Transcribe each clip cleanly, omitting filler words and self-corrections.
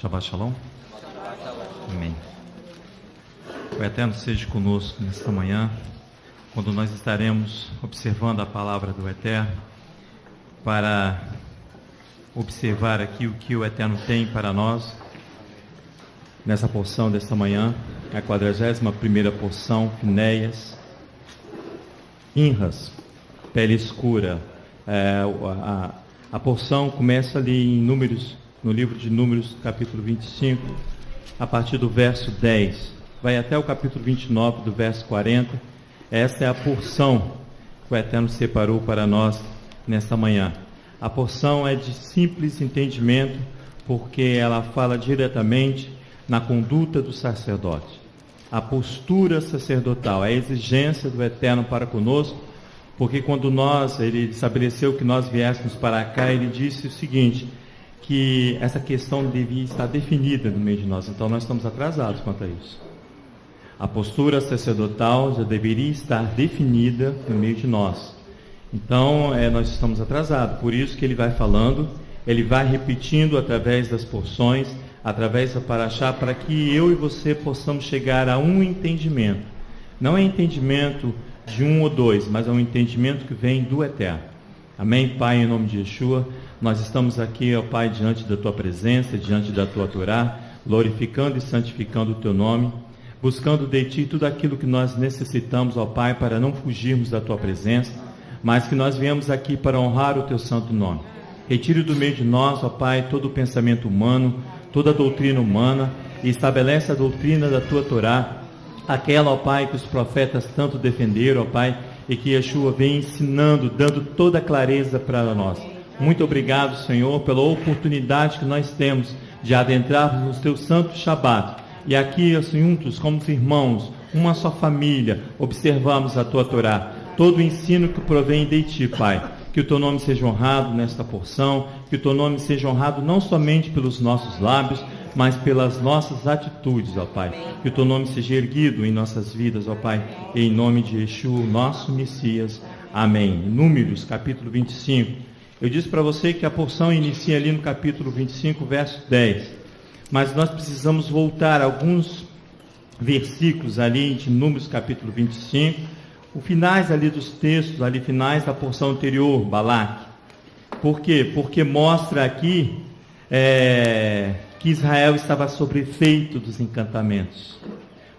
Shabbat Shalom. Amém. O Eterno seja conosco nesta manhã, quando nós estaremos observando a palavra do Eterno, para observar aqui o que o Eterno tem para nós, nessa porção desta manhã, a 41ª porção, Finéias, Pinhas, pele escura. A porção começa ali em Números, no livro de Números, capítulo 25, a partir do verso 10, vai até o capítulo 29, do verso 40. Essa é a porção que o Eterno separou para nós nesta manhã. A porção é de simples entendimento, porque ela fala diretamente na conduta do sacerdote, a postura sacerdotal, a exigência do Eterno para conosco, porque quando ele estabeleceu que nós viéssemos para cá, ele disse o seguinte, que essa questão devia estar definida no meio de nós. Então nós estamos atrasados quanto a isso. A postura sacerdotal já deveria estar definida no meio de nós. Então nós estamos atrasados. Por isso que ele vai falando, ele vai repetindo através das porções, através da paraxá, para que eu e você possamos chegar a um entendimento. Não é entendimento de um ou dois, mas é um entendimento que vem do Eterno. Amém, Pai, em nome de Yeshua. Nós estamos aqui, ó Pai, diante da Tua presença, diante da Tua Torá, glorificando e santificando o Teu nome, buscando de Ti tudo aquilo que nós necessitamos, ó Pai, para não fugirmos da Tua presença, mas que nós viemos aqui para honrar o Teu santo nome. Retire do meio de nós, ó Pai, todo o pensamento humano, toda a doutrina humana, e estabelece a doutrina da Tua Torá, aquela, ó Pai, que os profetas tanto defenderam, ó Pai, e que Yeshua vem ensinando, dando toda a clareza para nós. Muito obrigado, Senhor, pela oportunidade que nós temos de adentrarmos no Teu santo Shabat. E aqui, juntos, como irmãos, uma só família, observamos a Tua Torá, todo o ensino que provém de Ti, Pai. Que o Teu nome seja honrado nesta porção, que o Teu nome seja honrado não somente pelos nossos lábios, mas pelas nossas atitudes, ó Pai. Que o Teu nome seja erguido em nossas vidas, ó Pai, em nome de Yeshua, nosso Messias. Amém. Números, capítulo 25. Eu disse para você que a porção inicia ali no capítulo 25, verso 10. Mas nós precisamos voltar a alguns versículos ali de Números, capítulo 25, os finais ali dos textos, ali finais da porção anterior, Balaque. Por quê? Porque mostra aqui que Israel estava sob efeito dos encantamentos.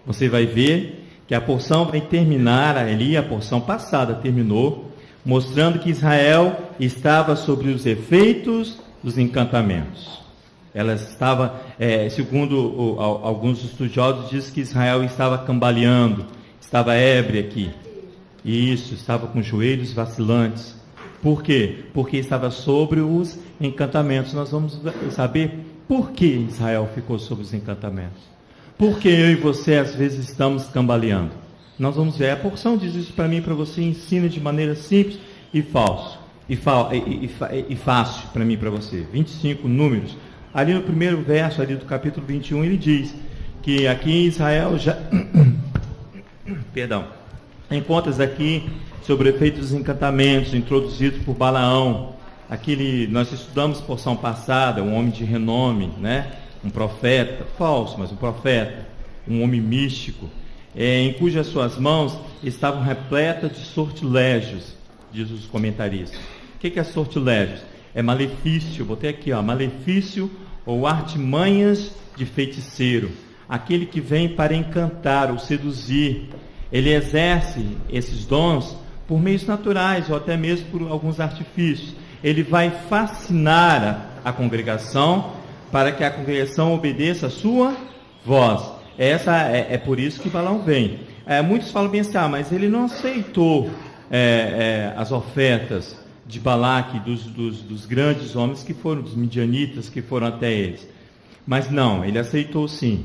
Você vai ver que a porção vai terminar ali, a porção passada terminou, mostrando que Israel estava sobre os efeitos dos encantamentos. Ela estava, segundo alguns estudiosos, diz que Israel estava cambaleando, estava ébria aqui. Isso, estava com joelhos vacilantes. Por quê? Porque estava sobre os encantamentos. Nós vamos saber por que Israel ficou sobre os encantamentos. Por que eu e você às vezes estamos cambaleando? Nós vamos ver. A porção diz isso para mim e para você, ensina de maneira simples e fácil para mim e para você. 25 Números. Ali no primeiro verso ali do capítulo 21, ele diz que aqui em Israel já... Perdão. Encontras aqui sobre o efeito dos encantamentos introduzidos por Balaão. Nós estudamos porção passada, um homem de renome, né? Um profeta, falso, mas um profeta, um homem místico, em cujas suas mãos estavam repletas de sortilégios, diz os comentaristas. O que é sortilégios? É malefício, botei aqui, ó, malefício ou artimanhas de feiticeiro, aquele que vem para encantar ou seduzir. Ele exerce esses dons por meios naturais ou até mesmo por alguns artifícios. Ele vai fascinar a congregação para que a congregação obedeça a sua voz. Essa é por isso que Balaão vem. Muitos falam bem assim, mas ele não aceitou as ofertas de Balaque, dos grandes homens que foram, dos midianitas que foram até eles. Mas não, ele aceitou sim.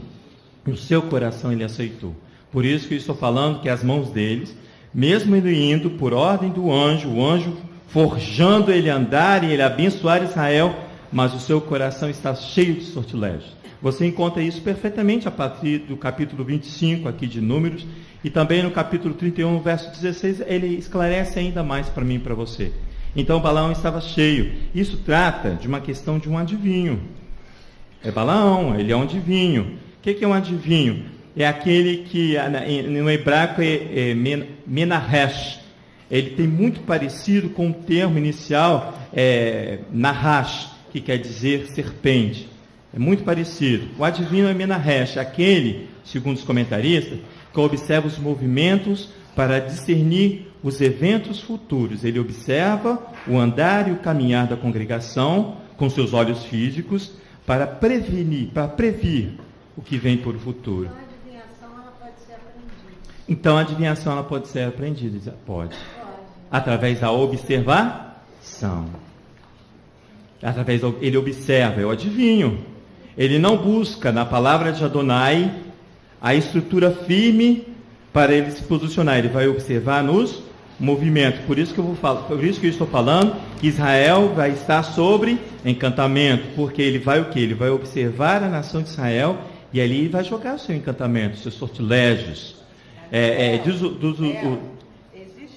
No seu coração ele aceitou. Por isso que eu estou falando que as mãos deles, mesmo ele indo por ordem do anjo, o anjo forjando ele andar e ele abençoar Israel, mas o seu coração está cheio de sortilégios. Você encontra isso perfeitamente a partir do capítulo 25 aqui de Números, e também no capítulo 31, verso 16, ele esclarece ainda mais para mim e para você. Então Balaão estava cheio. Isso trata de uma questão de um adivinho. É Balaão, ele é um adivinho. O que é um adivinho? É aquele que no hebraico é Menahesh. Ele tem muito parecido com o termo inicial Nahash, que quer dizer serpente. É muito parecido. O adivinho é Menahesh, aquele, segundo os comentaristas, que observa os movimentos para discernir os eventos futuros. Ele observa o andar e o caminhar da congregação com seus olhos físicos para prevenir, para prever o que vem por o futuro. Então a adivinhação ela pode ser aprendida. Pode. Através da observação. Ele observa, é o adivinho. Ele não busca na palavra de Adonai a estrutura firme para ele se posicionar. Ele vai observar nos movimentos. Por isso que eu estou falando que Israel vai estar sobre encantamento, porque ele vai o quê? Ele vai observar a nação de Israel e ali ele vai jogar o seu encantamento, seus sortilégios. Existe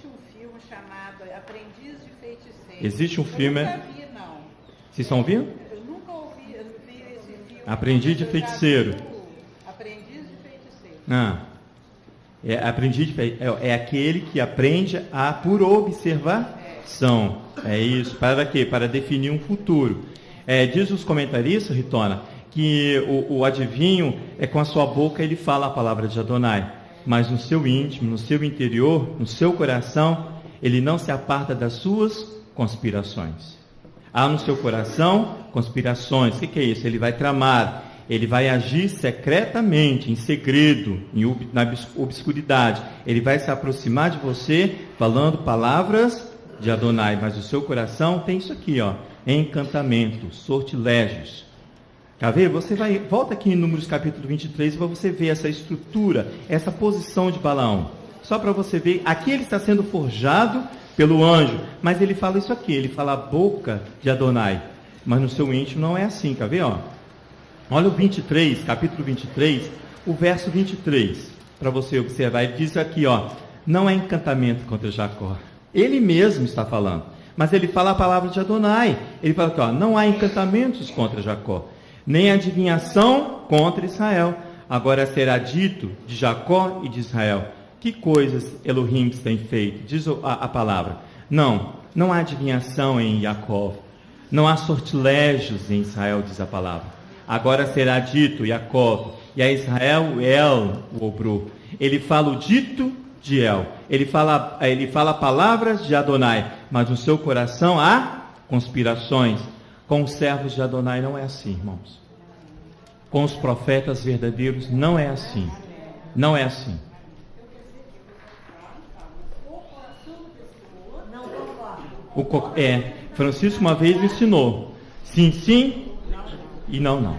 um filme chamado Aprendiz de Feiticeiro. Existe um filme. Eu nunca vi, não. Vocês estão ouvindo? Eu nunca vi esse filme. Aprendiz de Feiticeiro. Aprendiz de Feiticeiro. É aquele que aprende por observação. É isso. Para quê? Para definir um futuro. Diz os comentaristas, Ritona, que o adivinho com a sua boca ele fala a palavra de Adonai, mas no seu íntimo, no seu interior, no seu coração, ele não se aparta das suas conspirações. Há no seu coração conspirações. O que é isso? Ele vai tramar, ele vai agir secretamente, em segredo, na obscuridade. Ele vai se aproximar de você falando palavras de Adonai, mas o seu coração tem isso aqui, encantamento, sortilégios. Quer ver? Volta aqui em Números capítulo 23 para você ver essa estrutura, essa posição de Balaão. Só para você ver, aqui ele está sendo forjado pelo anjo, mas ele fala isso aqui, ele fala a boca de Adonai, mas no seu íntimo não é assim, quer ver? Olha o 23, capítulo 23, o verso 23, para você observar, ele diz aqui, não é encantamento contra Jacó, ele mesmo está falando, mas ele fala a palavra de Adonai, ele fala aqui, não há encantamentos contra Jacó, nem adivinhação contra Israel. Agora será dito de Jacó e de Israel: que coisas Elohim tem feito? Diz a palavra. Não há adivinhação em Jacó, não há sortilégios em Israel, diz a palavra. Agora será dito Jacó, e a Israel El o obrou. Ele fala o dito de El, ele fala palavras de Adonai, mas no seu coração há conspirações. Com os servos de Adonai não é assim, irmãos. Com os profetas verdadeiros não é assim. Não é assim. Francisco uma vez ensinou: sim, sim e não, não.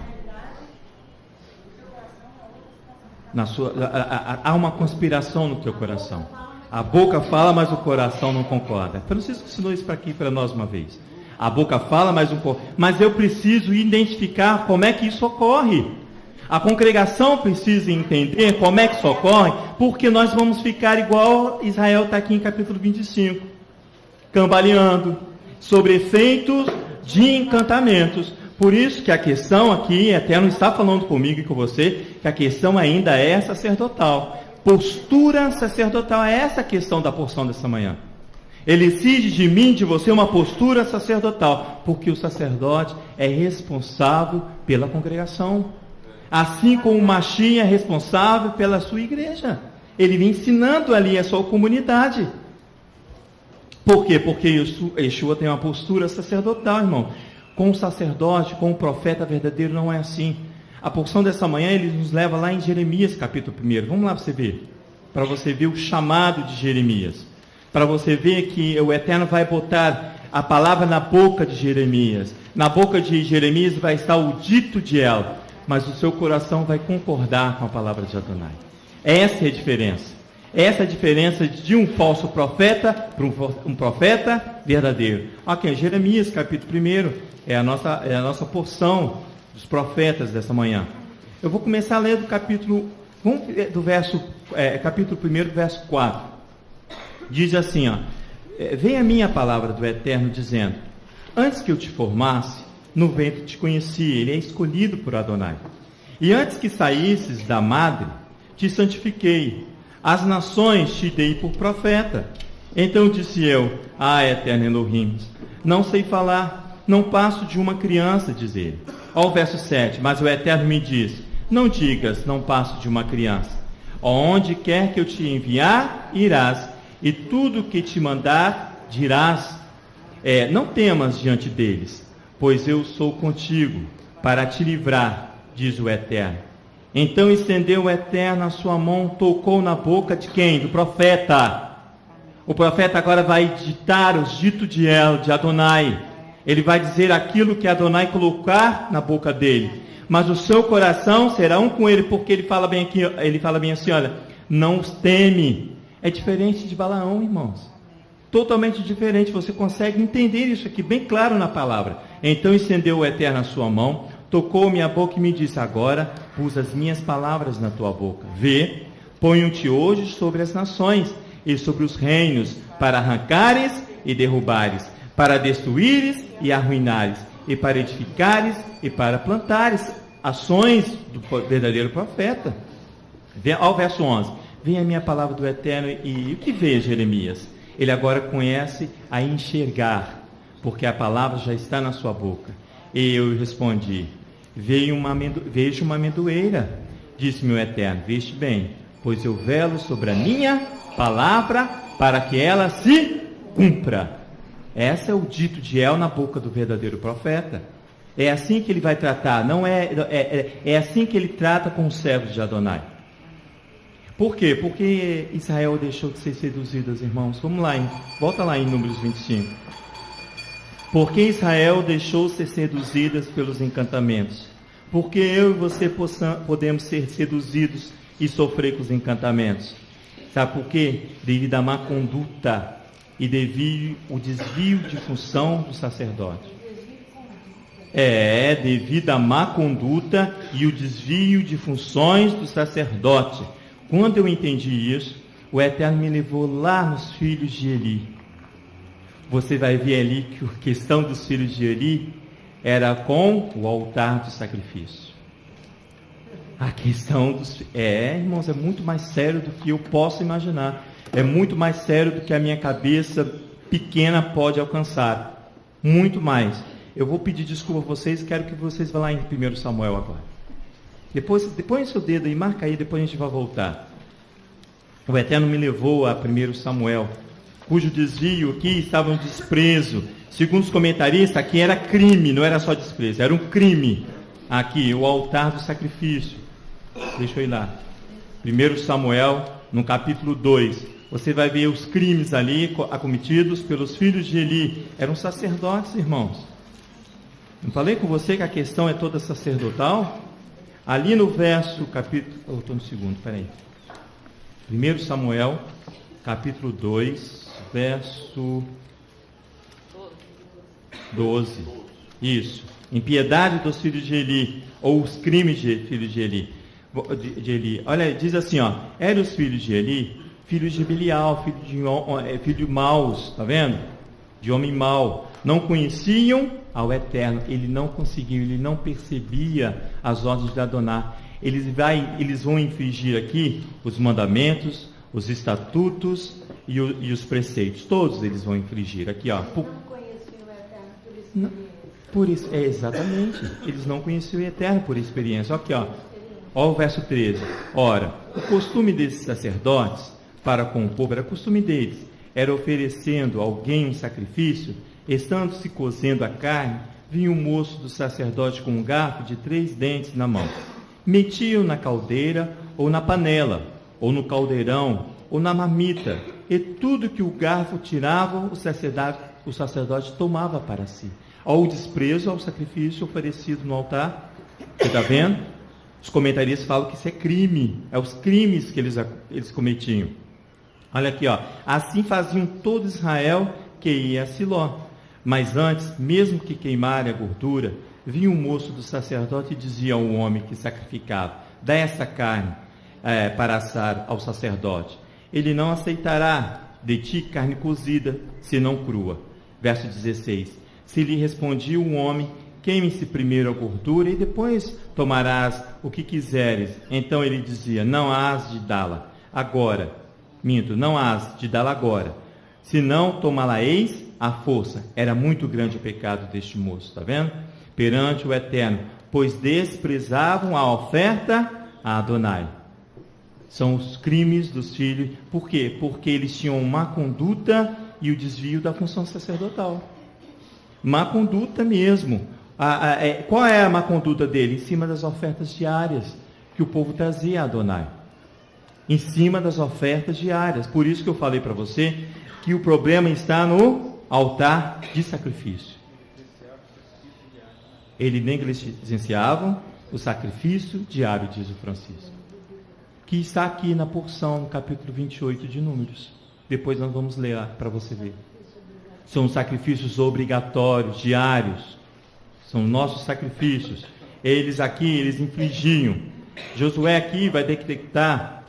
Há uma conspiração no teu coração. A boca fala, mas o coração não concorda. Francisco ensinou isso para nós uma vez. A boca fala, mas eu preciso identificar como é que isso ocorre. A congregação precisa entender como é que isso ocorre, porque nós vamos ficar igual Israel está aqui em capítulo 25, cambaleando, sobre efeitos de encantamentos. Por isso que a questão aqui, Eterno está falando comigo e com você, que a questão ainda é sacerdotal. Postura sacerdotal, é essa a questão da porção dessa manhã. Ele exige de mim, de você, uma postura sacerdotal, porque o sacerdote é responsável pela congregação, assim como o Mashiach é responsável pela sua igreja. Ele vem ensinando ali a sua comunidade. Por quê? Porque Yeshua tem uma postura sacerdotal, irmão. Com o sacerdote, com o profeta verdadeiro, não é assim. A porção dessa manhã, ele nos leva lá em Jeremias, capítulo 1. Vamos lá para você ver. Para você ver o chamado de Jeremias. Para você ver que o Eterno vai botar a palavra na boca de Jeremias. Na boca de Jeremias vai estar o dito de El, mas o seu coração vai concordar com a palavra de Adonai. Essa é a diferença. Essa é a diferença de um falso profeta para um profeta verdadeiro. Ok, Jeremias capítulo 1 é a nossa porção dos profetas dessa manhã. Eu vou começar a ler do capítulo 1, capítulo 1, verso 4. Diz assim, vem a minha palavra do Eterno dizendo: antes que eu te formasse, no ventre te conheci. Ele é escolhido por Adonai. E antes que saísses da madre, te santifiquei. As nações te dei por profeta. Então disse eu: eterno Elohim, não sei falar, não passo de uma criança, diz ele. Ó, o verso 7, mas o Eterno me diz: não digas, não passo de uma criança. Onde quer que eu te enviar, irás, e tudo que te mandar, dirás. Não temas diante deles, pois eu sou contigo, para te livrar, diz o Eterno. Então estendeu o Eterno a sua mão, tocou na boca de quem? Do profeta. O profeta agora vai ditar os ditos de Adonai. Ele vai dizer aquilo que Adonai colocar na boca dele. Mas o seu coração será um com ele, porque ele fala bem aqui, ele fala bem assim, olha, não os teme. É diferente de Balaão, irmãos. Totalmente diferente. Você consegue entender isso aqui bem claro na palavra. Então estendeu o Eterno a sua mão, tocou minha boca e me disse: agora pus as minhas palavras na tua boca. Vê, ponho-te hoje sobre as nações e sobre os reinos, para arrancares e derrubares, para destruíres e arruinares, e para edificares e para plantares. Ações do verdadeiro profeta. Ao verso 11. Vem a minha palavra do Eterno, e o que vê Jeremias? Ele agora conhece a enxergar, porque a palavra já está na sua boca. E eu respondi: vejo uma amendoeira, disse-me o Eterno. Veste bem, pois eu velo sobre a minha palavra, para que ela se cumpra. Esse é o dito de El na boca do verdadeiro profeta. É assim que ele vai tratar, é assim que ele trata com os servos de Adonai. Por quê? Porque Israel deixou de ser seduzidas, irmãos. Vamos lá, volta lá em Números 25. Porque Israel deixou de ser seduzidas pelos encantamentos. Porque eu e você podemos ser seduzidos e sofrer com os encantamentos. Sabe por quê? Devido à má conduta e devido ao desvio de função do sacerdote. Devido à má conduta e o desvio de funções do sacerdote. Quando eu entendi isso, o Eterno me levou lá nos filhos de Eli. Você vai ver ali que a questão dos filhos de Eli era com o altar do sacrifício. A questão dos... irmãos, é muito mais sério do que eu posso imaginar. É muito mais sério do que a minha cabeça pequena pode alcançar. Muito mais. Eu vou pedir desculpa a vocês, quero que vocês vão lá em 1 Samuel agora. Depois põe o seu dedo aí, marca aí, depois a gente vai voltar. O Eterno me levou a 1 Samuel, cujo desvio aqui estava um desprezo. Segundo os comentaristas, aqui era crime, não era só desprezo, era um crime. Aqui, o altar do sacrifício. Deixa eu ir lá. 1 Samuel, no capítulo 2. Você vai ver os crimes ali acometidos pelos filhos de Eli. Eram sacerdotes, irmãos. Não falei com você que a questão é toda sacerdotal? Ali no verso, capítulo... Eu estou no segundo, peraí. 1 Samuel, capítulo 2, verso 12. Isso. Impiedade dos filhos de Eli, ou os crimes de filhos de Eli. Olha, diz assim, eram os filhos de Eli, filhos de Belial, filho maus, está vendo? De homem mau. Não conheciam ao Eterno, ele não conseguiu, ele não percebia as ordens de Adonai. Eles vão infringir aqui os mandamentos, os estatutos e os preceitos. Todos eles vão infringir aqui, Não conheciam o Eterno por experiência. Exatamente. Eles não conheciam o Eterno por experiência. Aqui, ó o verso 13. Ora, o costume desses sacerdotes para com o povo, era costume deles, era oferecendo a alguém um sacrifício, estando se cozendo a carne, vinha o moço do sacerdote com um garfo de 3 dentes na mão. Metiam na caldeira, ou na panela, ou no caldeirão, ou na marmita, e tudo que o garfo tirava, o sacerdote tomava para si. Ao desprezo ao sacrifício oferecido no altar. Você está vendo? Os comentaristas falam que isso é crime, os crimes que eles cometiam. Olha aqui, assim faziam todo Israel que ia a Siló. Mas antes, mesmo que queimarem a gordura, vinha um moço do sacerdote e dizia ao homem que sacrificava: dá essa carne para assar ao sacerdote. Ele não aceitará de ti carne cozida, senão crua. Verso 16. Se lhe respondia o homem: queime-se primeiro a gordura e depois tomarás o que quiseres. Então ele dizia, não hás de dá-la agora. Não hás de dá-la agora. Senão tomá-la-eis à força. Era muito grande o pecado deste moço, está vendo? Perante o Eterno, pois desprezavam a oferta a Adonai. São os crimes dos filhos. Por quê? Porque eles tinham má conduta e o desvio da função sacerdotal. Má conduta mesmo. Qual é a má conduta dele? Em cima das ofertas diárias que o povo trazia a Adonai. Em cima das ofertas diárias. Por isso que eu falei para você que o problema está no altar de sacrifício. Eles negligenciavam o sacrifício diário, diz o Francisco, que está aqui na porção, no capítulo 28 de Números. Depois nós vamos ler para você ver. São sacrifícios obrigatórios, diários. São nossos sacrifícios. Eles infligiam. Josué aqui vai detectar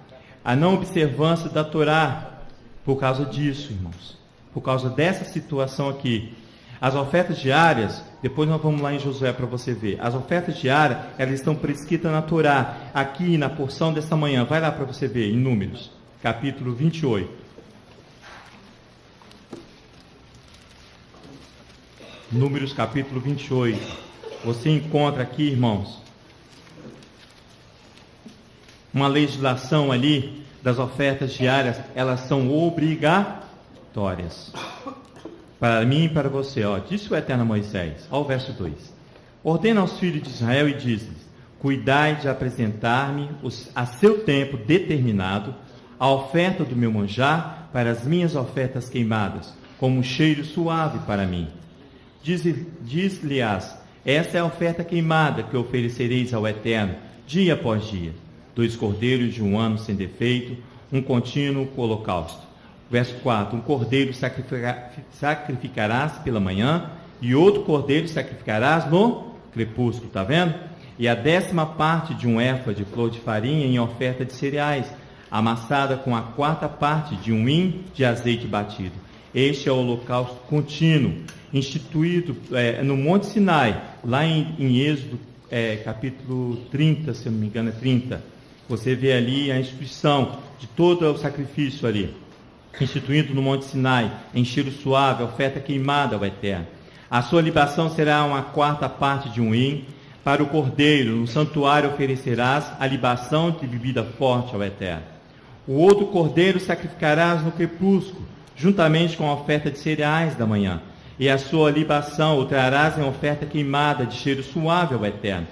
a não observância da Torá por causa disso, irmãos. Por causa dessa situação aqui. As ofertas diárias, depois nós vamos lá em Josué para você ver. As ofertas diárias, elas estão prescritas na Torá. Aqui na porção dessa manhã, vai lá para você ver, em Números, capítulo 28. Números, capítulo 28. Você encontra aqui, irmãos, uma legislação ali das ofertas diárias. Elas são obrigatórias. Para mim e para você, disse o Eterno a Moisés, o verso 2: ordena aos filhos de Israel e diz-lhes: cuidai de apresentar-me a seu tempo determinado a oferta do meu manjar para as minhas ofertas queimadas, como um cheiro suave para mim. Diz-lhes: essa é a oferta queimada que oferecereis ao Eterno, dia após dia: 2 cordeiros de 1 ano sem defeito, um contínuo holocausto. Verso 4: um cordeiro sacrificarás pela manhã, e outro cordeiro sacrificarás no crepúsculo, está vendo? E a 10ª parte de um éfa de flor de farinha em oferta de cereais, amassada com a 4ª parte de um hin de azeite batido. Este é o holocausto contínuo, instituído no Monte Sinai, lá em Êxodo, capítulo 30, se eu não me engano é 30. Você vê ali a instituição de todo o sacrifício ali, instituído no Monte Sinai, em cheiro suave, oferta queimada ao Eterno. A sua libação será uma 4ª parte de um hin. Para o cordeiro, no santuário oferecerás a libação de bebida forte ao Eterno. O outro cordeiro sacrificarás no crepúsculo, juntamente com a oferta de cereais da manhã, e a sua libação o trarás em oferta queimada de cheiro suave ao Eterno.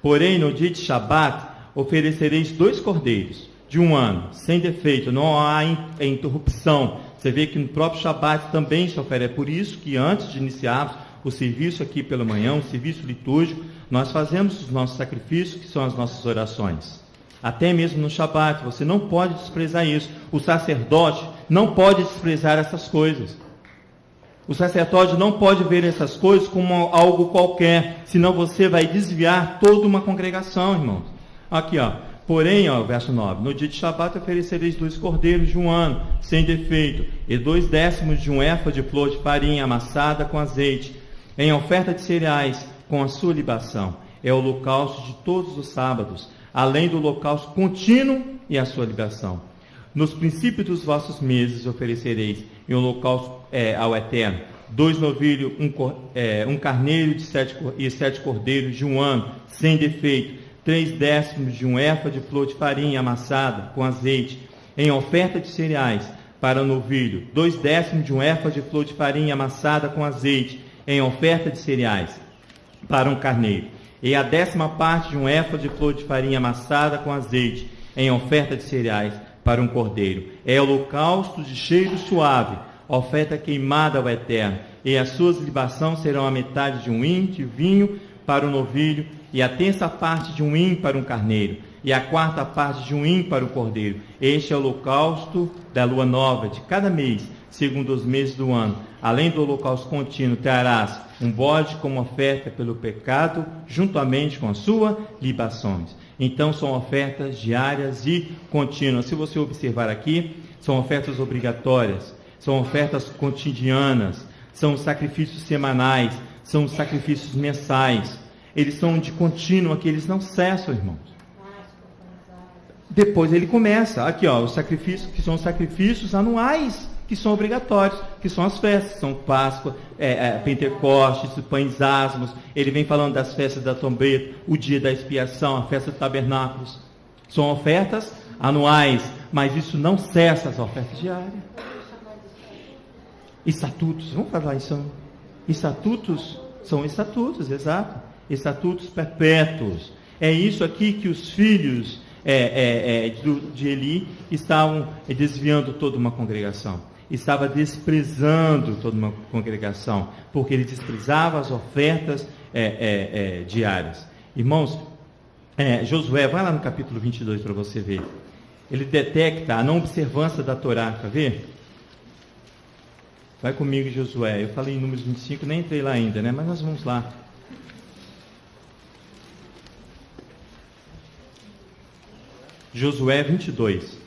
Porém, no dia de Shabat, oferecereis 2 cordeiros de 1 ano, sem defeito, não há interrupção. Você vê que no próprio Shabat também se oferece. É por isso que antes de iniciarmos o serviço aqui pela manhã, o serviço litúrgico, nós fazemos os nossos sacrifícios, que são as nossas orações. Até mesmo no Shabat, você não pode desprezar isso. O sacerdote não pode desprezar essas coisas. O sacerdote não pode ver essas coisas como algo qualquer, senão você vai desviar toda uma congregação, irmãos. Aqui, porém, verso 9: no dia de Shabat oferecereis 2 cordeiros de 1 ano, sem defeito, e 2/10 de um éfa de flor de farinha amassada com azeite, em oferta de cereais, com a sua libação. É o holocausto de todos os sábados, além do holocausto contínuo e a sua libação. Nos princípios dos vossos meses oferecereis em holocausto ao Eterno 2 novilhos, um carneiro de 7 cordeiros de 1 ano, sem defeito, 3/10 de um éfa de flor de farinha amassada com azeite, em oferta de cereais. Para o novilho, 2/10 de um éfa de flor de farinha amassada com azeite, em oferta de cereais. Para um carneiro, e a 10ª parte de um éfa de flor de farinha amassada com azeite, em oferta de cereais. Para um cordeiro, é holocausto de cheiro suave, oferta queimada ao Eterno, e as suas libações serão a metade de um hin de vinho para o novilho, e a 10ª parte de um hin para um carneiro, e a 4ª parte de um hin para o cordeiro. Este é o holocausto da lua nova de cada mês, segundo os meses do ano. Além do holocausto contínuo, trarás um bode como oferta pelo pecado, juntamente com as suas libações. Então são ofertas diárias e contínuas. Se você observar aqui, são ofertas obrigatórias, são ofertas cotidianas, são sacrifícios semanais, são os sacrifícios mensais. Eles são de contínuo, que eles não cessam, irmãos. Depois ele começa, aqui ó, os sacrifícios, que são os sacrifícios anuais, que são obrigatórios, que são as festas, são Páscoa, Pentecostes, pães asmos. Ele vem falando das festas da trombeta, o dia da expiação, a festa dos tabernáculos. São ofertas anuais, mas isso não cessa as ofertas diárias. Estatutos, vamos falar isso? Estatutos, são estatutos, exato. Estatutos perpétuos. É isso aqui que os filhos de Eli estavam desviando toda uma congregação. Estava desprezando toda uma congregação, porque ele desprezava as ofertas diárias. Irmãos, Josué, vai lá no capítulo 22 para você ver. Ele detecta a não observância da Torá, quer ver? Vai comigo, Josué. Eu falei em Números 25, nem entrei lá ainda, né? Mas nós vamos lá. Josué 22.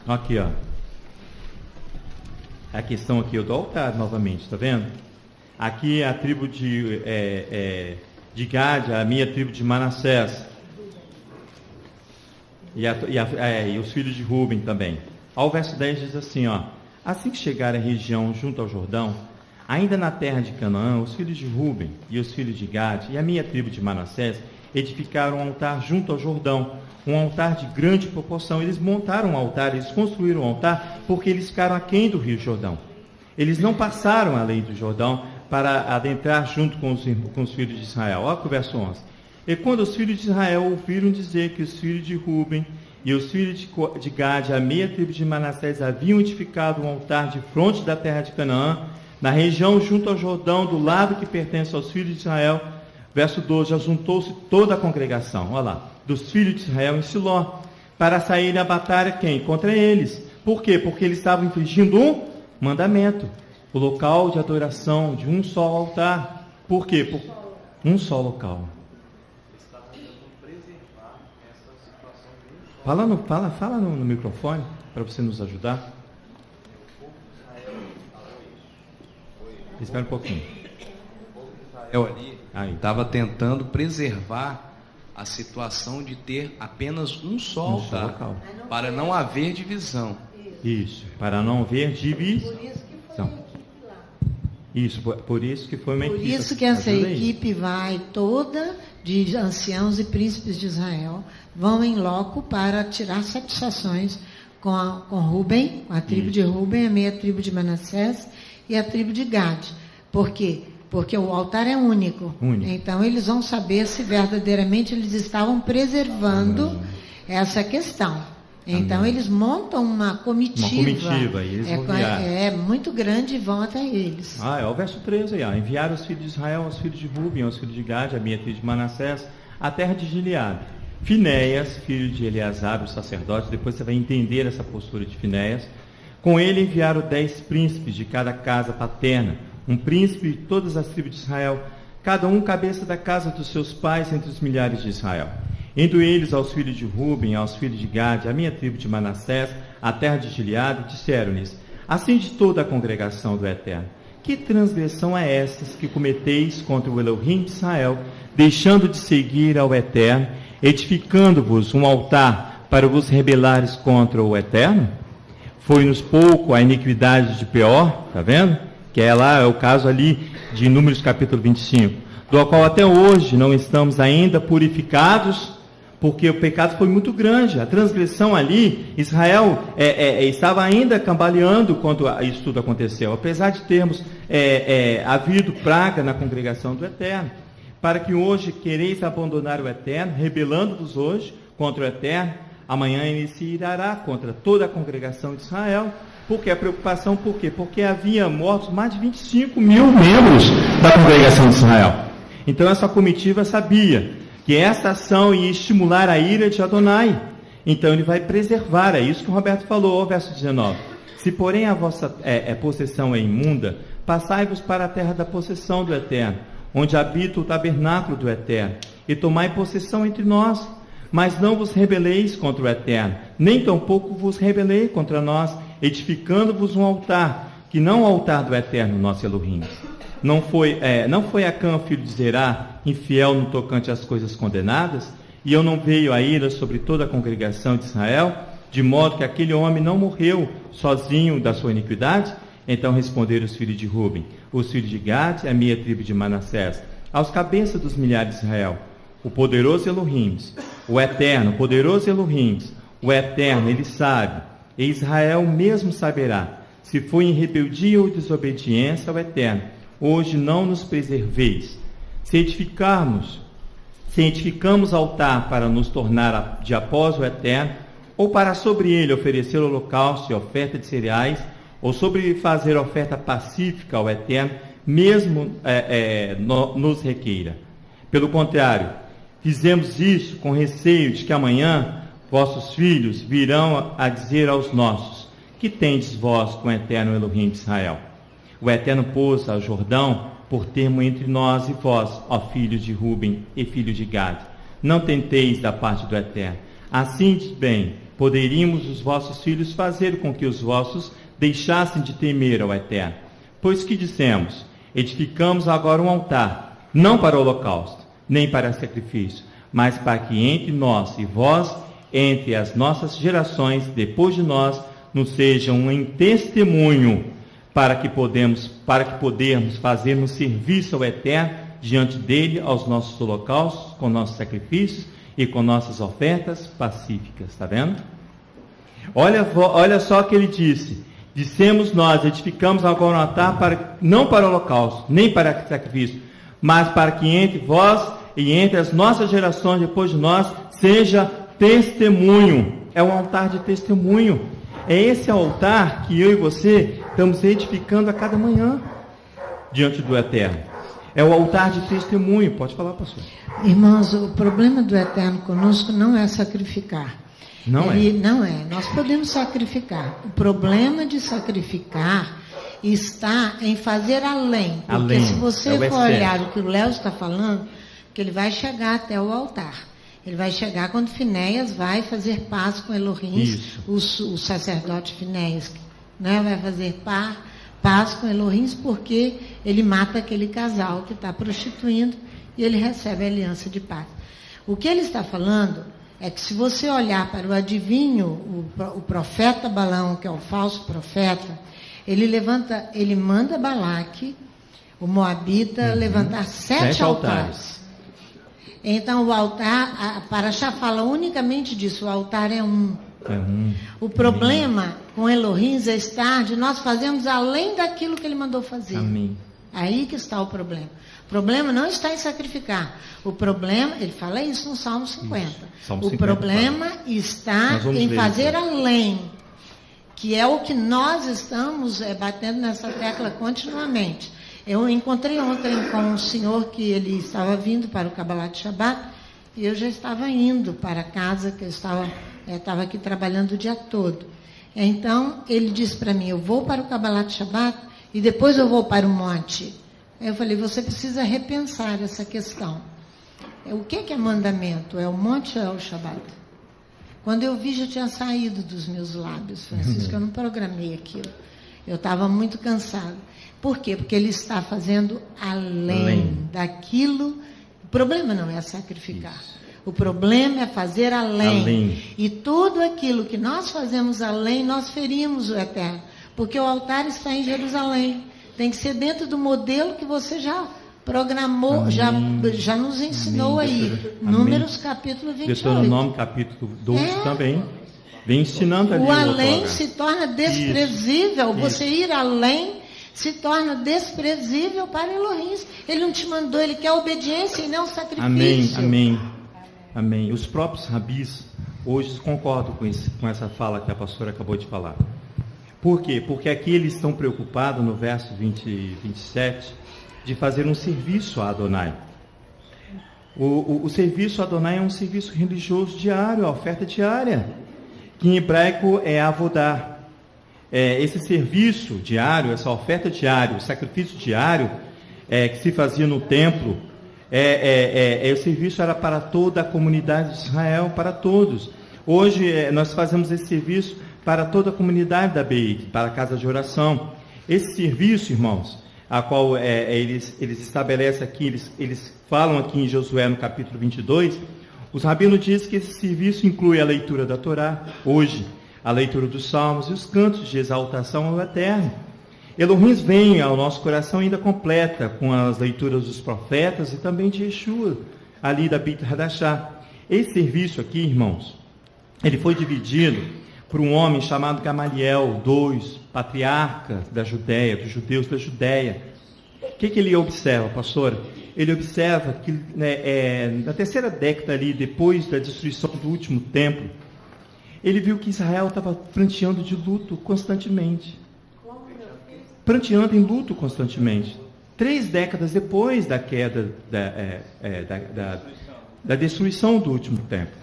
Aqui, ó. A questão aqui do altar, novamente, está vendo? Aqui é a tribo de Gade, a minha tribo de Manassés. E os filhos de Ruben também. Ao verso 10 diz assim, ó. Assim que chegar à região junto ao Jordão, ainda na terra de Canaã, os filhos de Ruben e os filhos de Gade e a minha tribo de Manassés edificaram um altar junto ao Jordão, um altar de grande proporção. Eles montaram um altar, eles construíram um altar porque eles ficaram aquém do rio Jordão. Eles não passaram além do Jordão para adentrar junto com os filhos de Israel. Olha o verso 11. E quando os filhos de Israel ouviram dizer que os filhos de Ruben e os filhos de Gade, a meia tribo de Manassés, haviam edificado um altar de fronte da terra de Canaã, na região junto ao Jordão, do lado que pertence aos filhos de Israel, verso 12, ajuntou-se toda a congregação, olha lá, dos filhos de Israel em Siló, para saírem à batalha quem? Contra eles. Por quê? Porque eles estavam infringindo um mandamento, o local de adoração de um só altar. Por quê? Por um só local. Fala no microfone, para você nos ajudar. Espera um pouquinho. Eu ali estava tentando preservar a situação de ter apenas um só altar, para não haver divisão. Isso, para não haver divisão. Isso, por isso que foi uma equipe. Por isso que essa equipe vai toda de anciãos e príncipes de Israel, vão em loco para tirar satisfações com Ruben, a tribo de Ruben, a meia tribo de Manassés e a tribo de Gade. Por quê? Porque o altar é único. Então eles vão saber se verdadeiramente eles estavam preservando essa questão. Então eles montam uma comitiva. E eles vão enviar. Muito grande e vão até eles. É o verso 13 aí, enviaram os filhos de Israel, aos filhos de Ruben, aos filhos de Gade, a minha tribo de Manassés, a terra de Gileade. Finéias, filho de Eleazar, o sacerdote, depois você vai entender essa postura de Finéias. Com ele enviaram 10 príncipes de cada casa paterna, um príncipe de todas as tribos de Israel, cada um cabeça da casa dos seus pais entre os milhares de Israel. Indo eles aos filhos de Ruben, aos filhos de Gade, a minha tribo de Manassés, a terra de Gileade, disseram-lhes, assim de toda a congregação do Eterno, que transgressão é esta que cometeis contra o Elohim de Israel, deixando de seguir ao Eterno, edificando-vos um altar para vos rebelares contra o Eterno? Foi-nos pouco a iniquidade de Peor, está vendo? Que é o caso ali de Números capítulo 25, do qual até hoje não estamos ainda purificados, porque o pecado foi muito grande. A transgressão ali, Israel estava ainda cambaleando quando isso tudo aconteceu, apesar de termos havido praga na congregação do Eterno, para que hoje quereis abandonar o Eterno, rebelando-vos hoje contra o Eterno, amanhã ele se irará contra toda a congregação de Israel. Porque a preocupação, por quê? Porque havia mortos mais de 25 mil membros da congregação de Israel. Então essa comitiva sabia que essa ação ia estimular a ira de Adonai. Então ele vai preservar, é isso que o Roberto falou, verso 19. Se porém a vossa possessão é imunda, passai-vos para a terra da possessão do Eterno, onde habita o tabernáculo do Eterno, e tomai possessão entre nós. Mas não vos rebeleis contra o Eterno, nem tampouco vos rebelei contra nós, edificando-vos um altar, que não o altar do eterno nosso Elohim. Não foi Acã, filho de Zerá, infiel no tocante às coisas condenadas, e eu não veio a ira sobre toda a congregação de Israel, de modo que aquele homem não morreu sozinho da sua iniquidade? Então responderam os filhos de Ruben, os filhos de Gad e a meia tribo de Manassés, aos cabeças dos milhares de Israel: o poderoso Elohim, o eterno, poderoso Elohim, o eterno, ele sabe, e Israel mesmo saberá, se foi em rebeldia ou desobediência ao eterno. Hoje não nos preserveis. Se edificamos altar para nos tornar de após o eterno, ou para sobre ele oferecer holocausto e oferta de cereais, ou sobre fazer oferta pacífica ao eterno, mesmo nos requeira. Pelo contrário, fizemos isso com receio de que amanhã vossos filhos virão a dizer aos nossos: que tendes vós com o eterno Elohim de Israel? O eterno pôs ao Jordão por termo entre nós e vós, ó filhos de Ruben e filhos de Gad. Não tenteis da parte do eterno. Assim de bem, poderíamos os vossos filhos fazer com que os vossos deixassem de temer ao eterno. Pois que dissemos: edificamos agora um altar, não para holocausto, nem para sacrifício, mas para que entre nós e vós, entre as nossas gerações depois de nós, nos sejam um testemunho, para que podermos fazer um serviço ao eterno diante dele, aos nossos holocaustos, com nossos sacrifícios e com nossas ofertas pacíficas. Está vendo? Olha só o que ele disse: dissemos nós, edificamos agora um altar não para holocausto, nem para sacrifício, mas para que entre vós e entre as nossas gerações depois de nós seja testemunho. É um altar de testemunho. É esse altar que eu e você estamos edificando a cada manhã diante do eterno. É o altar de testemunho. Pode falar, pastor. Irmãos, o problema do eterno conosco não é sacrificar. Não é. Nós podemos sacrificar. O problema de sacrificar está em fazer além. Porque se você for olhar o que o Léo está falando, que ele vai chegar até o altar. Ele vai chegar quando Finéias vai fazer paz com Elohim, o sacerdote Finéias, né, vai fazer paz com Elohim, porque ele mata aquele casal que está prostituindo e ele recebe a aliança de paz. O que ele está falando é que se você olhar para o adivinho, o profeta Balaão, que é o falso profeta, ele manda Balaque, o moabita, levantar 7 altares. Então o altar, a Paraxá fala unicamente disso, o altar é um. O problema com Elohim é estar de nós fazermos além daquilo que ele mandou fazer. Amém. Aí que está o problema. O problema não está em sacrificar. O problema, ele fala isso no Salmo 50. O problema está em fazer além, que é o que nós estamos batendo nessa tecla continuamente. Eu encontrei ontem com um senhor que ele estava vindo para o Kabbalat Shabbat e eu já estava indo para casa, que eu estava aqui trabalhando o dia todo. Então, ele disse para mim: eu vou para o Kabbalat Shabbat e depois eu vou para o monte. Eu falei: você precisa repensar essa questão. O que é mandamento? É o monte ou é o Shabbat? Quando eu vi, já tinha saído dos meus lábios, Francisco, eu não programei aquilo. Eu estava muito cansada. Por quê? Porque ele está fazendo além daquilo. O problema não é sacrificar. Isso. O problema é fazer além. E tudo aquilo que nós fazemos além, nós ferimos o eterno. Porque o altar está em Jerusalém. Tem que ser dentro do modelo que você já programou, já nos ensinou aí. Números capítulo 28. Deuteronômio capítulo 12 também. Vem ensinando ali. O além se torna desprezível. Isso. Você ir além se torna desprezível para Elohim. Ele não te mandou, ele quer obediência e não sacrifício. Amém. Os próprios rabis hoje concordam com essa fala que a pastora acabou de falar. Por quê? Porque aqui eles estão preocupados, no verso 27, de fazer um serviço a Adonai. O serviço a Adonai é um serviço religioso diário, a oferta diária, que em hebraico é avodá. Esse serviço diário, essa oferta diária, o sacrifício diário que se fazia no templo, o serviço era para toda a comunidade de Israel, para todos. Hoje nós fazemos esse serviço para toda a comunidade da BEIC, para a casa de oração. Esse serviço, irmãos, a qual eles estabelecem aqui, eles falam aqui em Josué no capítulo 22, os rabinos dizem que esse serviço inclui a leitura da Torá, hoje, a leitura dos salmos e os cantos de exaltação ao Eterno. Elohim vem ao nosso coração ainda completa com as leituras dos profetas e também de Yeshua, ali da Brit Hadashah. Esse serviço aqui, irmãos, ele foi dividido por um homem chamado Gamaliel II, patriarca da Judéia, dos judeus da Judéia. O que ele observa, pastor? Ele observa que na terceira década ali, depois da destruição do último templo, ele viu que Israel estava pranteando de luto constantemente. Pranteando em luto constantemente. 3 décadas depois da queda, da destruição do último templo,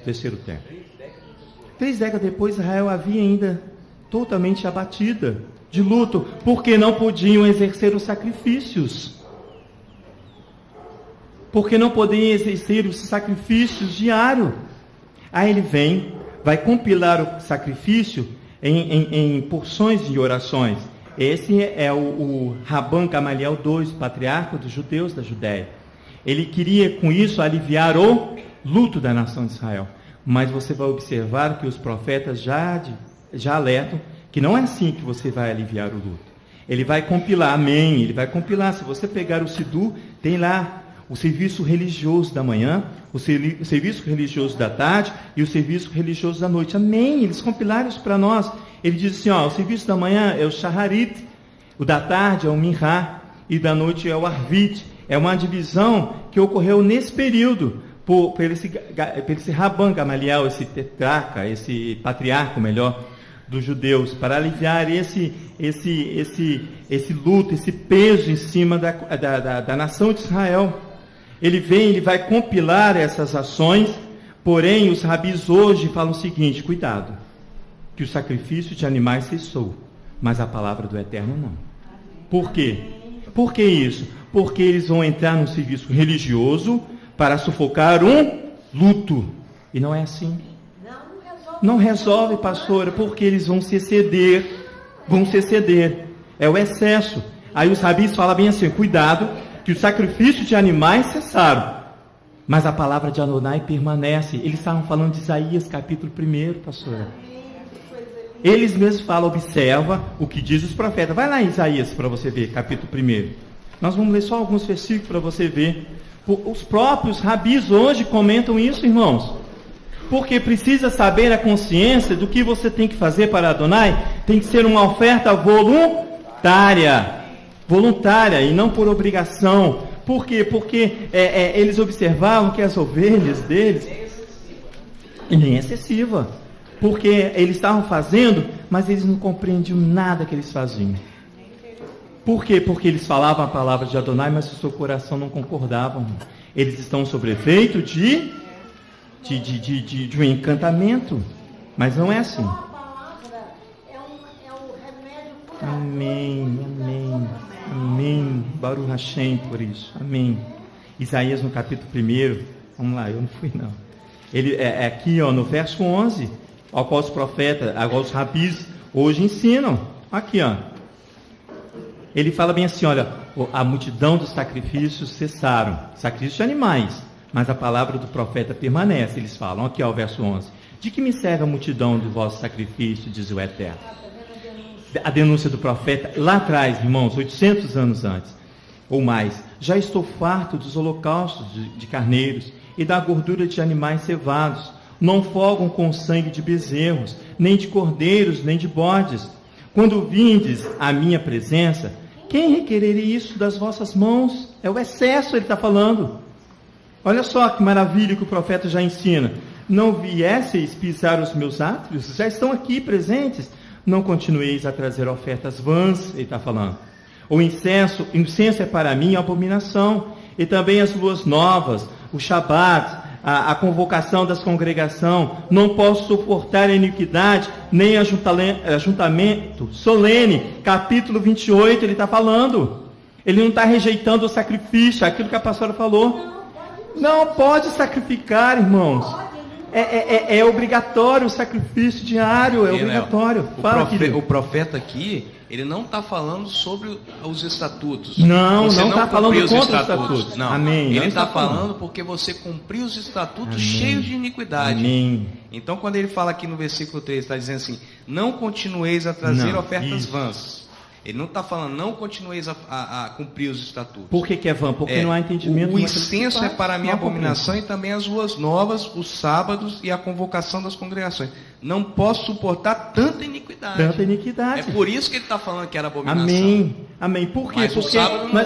terceiro templo. 3 décadas depois, Israel havia ainda totalmente abatida, de luto, porque não podiam exercer os sacrifícios. Porque não podiam exercer os sacrifícios diários. Aí ele vem, vai compilar o sacrifício em porções de orações. Esse é o Rabban Gamaliel II, patriarca dos judeus da Judéia. Ele queria, com isso, aliviar o luto da nação de Israel. Mas você vai observar que os profetas já alertam que não é assim que você vai aliviar o luto. Ele vai compilar, amém, ele vai compilar. Se você pegar o Sidu, tem lá o serviço religioso da manhã, o serviço religioso da tarde e o serviço religioso da noite. Amém, eles compilaram isso para nós. Ele diz assim, o serviço da manhã é o Shaharit, o da tarde é o Minhá e da noite é o Arvit. É uma divisão que ocorreu nesse período, por esse Rabban Gamaliel, esse tetrarca, esse patriarca, melhor, dos judeus, para aliviar esse luto, esse peso em cima da nação de Israel. Ele vai compilar essas ações, porém os rabis hoje falam o seguinte, cuidado, que o sacrifício de animais cessou, mas a palavra do Eterno não. Por quê? Por que isso? Porque eles vão entrar num serviço religioso para sufocar um luto. E não é assim. Não resolve, pastora, porque eles vão se exceder. É o excesso. Aí os rabis falam bem assim, cuidado, que o sacrifício de animais cessaram, mas a palavra de Adonai permanece. Eles estavam falando de Isaías capítulo 1, pastora. Eles mesmos falam, observa o que diz os profetas. Vai lá em Isaías para você ver, capítulo 1. Nós vamos ler só alguns versículos para você ver. Os próprios rabis hoje comentam isso, irmãos. Porque precisa saber a consciência do que você tem que fazer para Adonai. Tem que ser uma oferta voluntária. Voluntária e não por obrigação. Por quê? Porque eles observavam que as ovelhas deles nem é excessiva. Porque eles estavam fazendo, mas eles não compreendiam nada que eles faziam. Por quê? Porque eles falavam a palavra de Adonai, mas o seu coração não concordava. Eles estão sob efeito de um encantamento. Mas não é assim. Amém, amém, amém. Baruch Hashem por isso. Amém. Isaías no capítulo 1. Vamos lá, eu não fui não. Ele é aqui, no verso 11, ao qual os profetas, agora os rabis hoje ensinam. Aqui, Ele fala bem assim, olha, a multidão dos sacrifícios cessaram, sacrifícios de animais, mas a palavra do profeta permanece. Eles falam, aqui o verso 11, de que me serve a multidão do vosso sacrifício, diz o Eterno. A denúncia do profeta, lá atrás, irmãos, 800 anos antes, ou mais, já estou farto dos holocaustos de carneiros e da gordura de animais cevados, não folgam com sangue de bezerros, nem de cordeiros, nem de bodes. Quando vindes à minha presença, quem requereria isso das vossas mãos? É o excesso, ele está falando. Olha só que maravilha que o profeta já ensina. Não viesseis pisar os meus átrios? Já estão aqui presentes. Não continueis a trazer ofertas vãs, ele está falando. O incenso é para mim abominação. E também as luas novas, o Shabat, a convocação das congregações. Não posso suportar a iniquidade, nem ajuntamento solene. Capítulo 28, ele está falando. Ele não está rejeitando o sacrifício, aquilo que a pastora falou. Não pode sacrificar, irmãos. É obrigatório o sacrifício diário, é obrigatório. O profeta aqui, ele não está falando sobre os estatutos. Não está falando contra os estatutos. Não. Amém. Ele está falando porque você cumpriu os estatutos cheios de iniquidade. Amém. Então, quando ele fala aqui no versículo 3, está dizendo assim, não continueis a trazer ofertas vãs. Ele não está falando, não continueis a cumprir os estatutos. Por que é vã? Porque não há entendimento. O incenso é para a minha abominação e também as ruas novas, os sábados e a convocação das congregações. Não posso suportar tanta iniquidade. É por isso que ele está falando que era abominação. Amém. Por quê? Mas porque o sábado não é.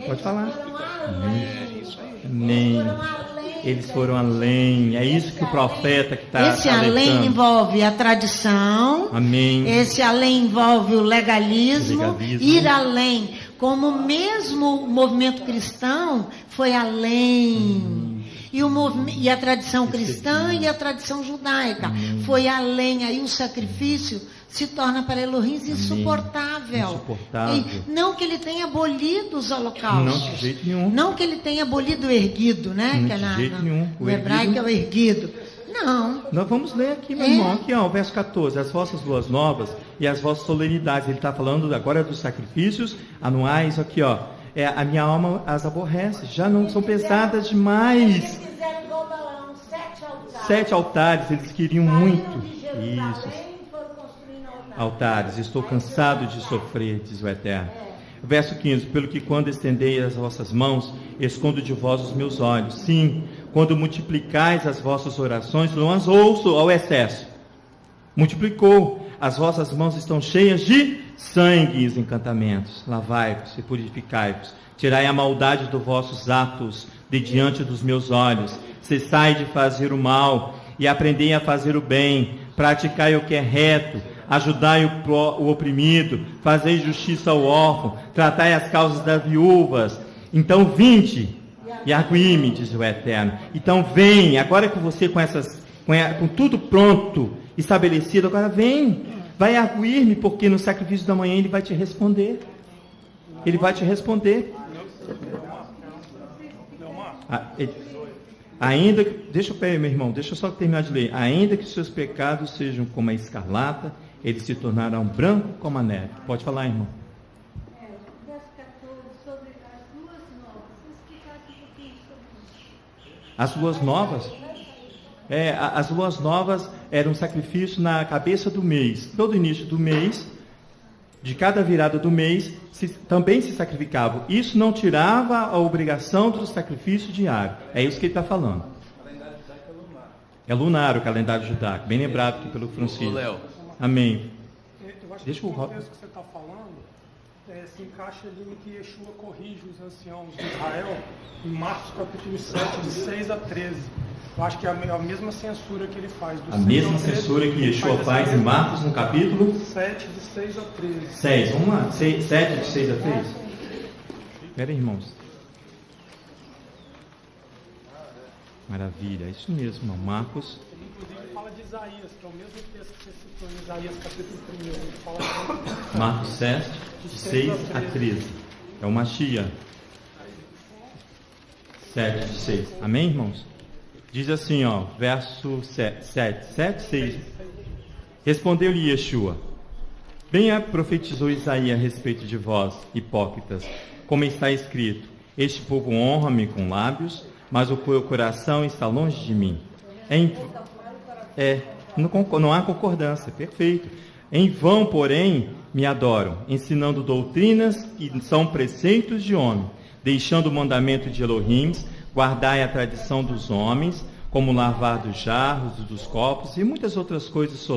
Pode falar. É isso aí. Amém. Eles foram além. É isso que o profeta que está Esse além envolve a tradição. Amém. Esse além envolve o legalismo. Ir além. Como mesmo o movimento cristão foi além. E a tradição cristã e a tradição judaica foi além. Aí o sacrifício se torna para Elohim insuportável. E não que ele tenha abolido os holocaustos. Não, de jeito nenhum. Não que ele tenha abolido o erguido, né? Não, de jeito nenhum. O hebraico é o erguido. Não. Nós vamos ler aqui, meu irmão, aqui, o verso 14. As vossas luas novas e as vossas solenidades. Ele está falando agora dos sacrifícios anuais, aqui, ó. A minha alma as aborrece, já não são pesadas demais. Eles fizeram igual Balaão, 7 altares. 7 altares, eles queriam muito. Isso. Altares, estou cansado de sofrer, diz o Eterno. Verso 15, pelo que quando estendei as vossas mãos, escondo de vós os meus olhos. Sim, quando multiplicais as vossas orações, não as ouço ao excesso. Multiplicou, as vossas mãos estão cheias de sangue e os encantamentos. Lavai-vos e purificai-vos. Tirai a maldade dos vossos atos de diante dos meus olhos. Cessai de fazer o mal e aprendei a fazer o bem. Praticai o que é reto. Ajudai o oprimido, fazei justiça ao órfão, tratai as causas das viúvas. Então vinde e argui-me, diz o Eterno. Então vem, agora que você com tudo pronto, estabelecido, agora vem, vai arguir-me, porque no sacrifício da manhã ele vai te responder. Ele vai te responder. Deixa eu só terminar de ler. Ainda que seus pecados sejam como a escarlata, eles se tornarão branco como a neve. Pode falar, irmão. Verso 14, sobre as luas novas. Explicasse um pouquinho sobre isso. As luas novas? As luas novas eram um sacrifício na cabeça do mês. Todo início do mês, de cada virada do mês, também se sacrificava. Isso não tirava a obrigação do sacrifício diário. É isso que ele está falando. O calendário judaico é lunar. É lunar o calendário judaico. Bem lembrado aqui pelo Francisco. Léo. Amém. Eu acho que o contexto que você está falando se encaixa ali no que Yeshua corrige os anciãos de Israel em Marcos capítulo 7, de 6 a 13. Eu acho que é a mesma censura que ele faz. A mesma censura que Yeshua faz em Marcos no capítulo 7, de 6 a 13. 6, vamos lá. 7, de 6 a 13. Espera aí, irmãos. Maravilha, é isso mesmo, irmão. Marcos. Inclusive fala de Isaías, que é o mesmo texto que você citou em Isaías capítulo 1. Ele fala Marcos 7, de 6 a 13. É o Mashiach. 7 de 6. Amém, irmãos? Diz assim, ó, verso 7, 6. Respondeu-lhe Yeshua: bem profetizou Isaías a respeito de vós, hipócritas, como está escrito: este povo honra-me com lábios, mas o coração está longe de mim. Não há concordância, perfeito. Em vão, porém, me adoram, ensinando doutrinas que são preceitos de homem, deixando o mandamento de Elohim. Guardai a tradição dos homens, como lavar dos jarros e dos copos, e muitas outras coisas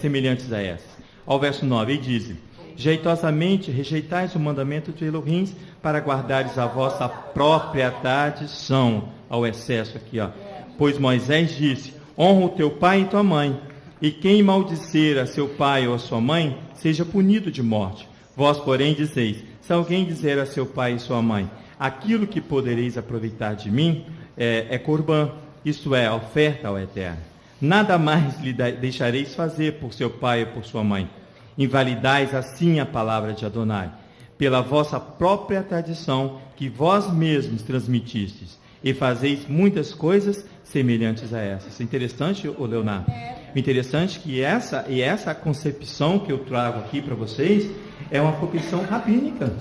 semelhantes a essas. Ao verso 9, ele diz: jeitosamente rejeitais o mandamento de Elohim, para guardares a vossa própria tradição. Ao excesso aqui, ó. Pois Moisés disse: honra o teu pai e tua mãe, e quem maldizer a seu pai ou a sua mãe, seja punido de morte. Vós, porém, dizeis: se alguém dizer a seu pai e sua mãe: aquilo que podereis aproveitar de mim é corbã, isto é, a oferta ao Eterno. Nada mais lhe deixareis fazer por seu pai ou por sua mãe. Invalidais assim a palavra de Adonai, pela vossa própria tradição que vós mesmos transmitistes, e fazeis muitas coisas semelhantes a essas. Interessante, ô Leonardo? Interessante que essa concepção que eu trago aqui para vocês é uma concepção rabínica.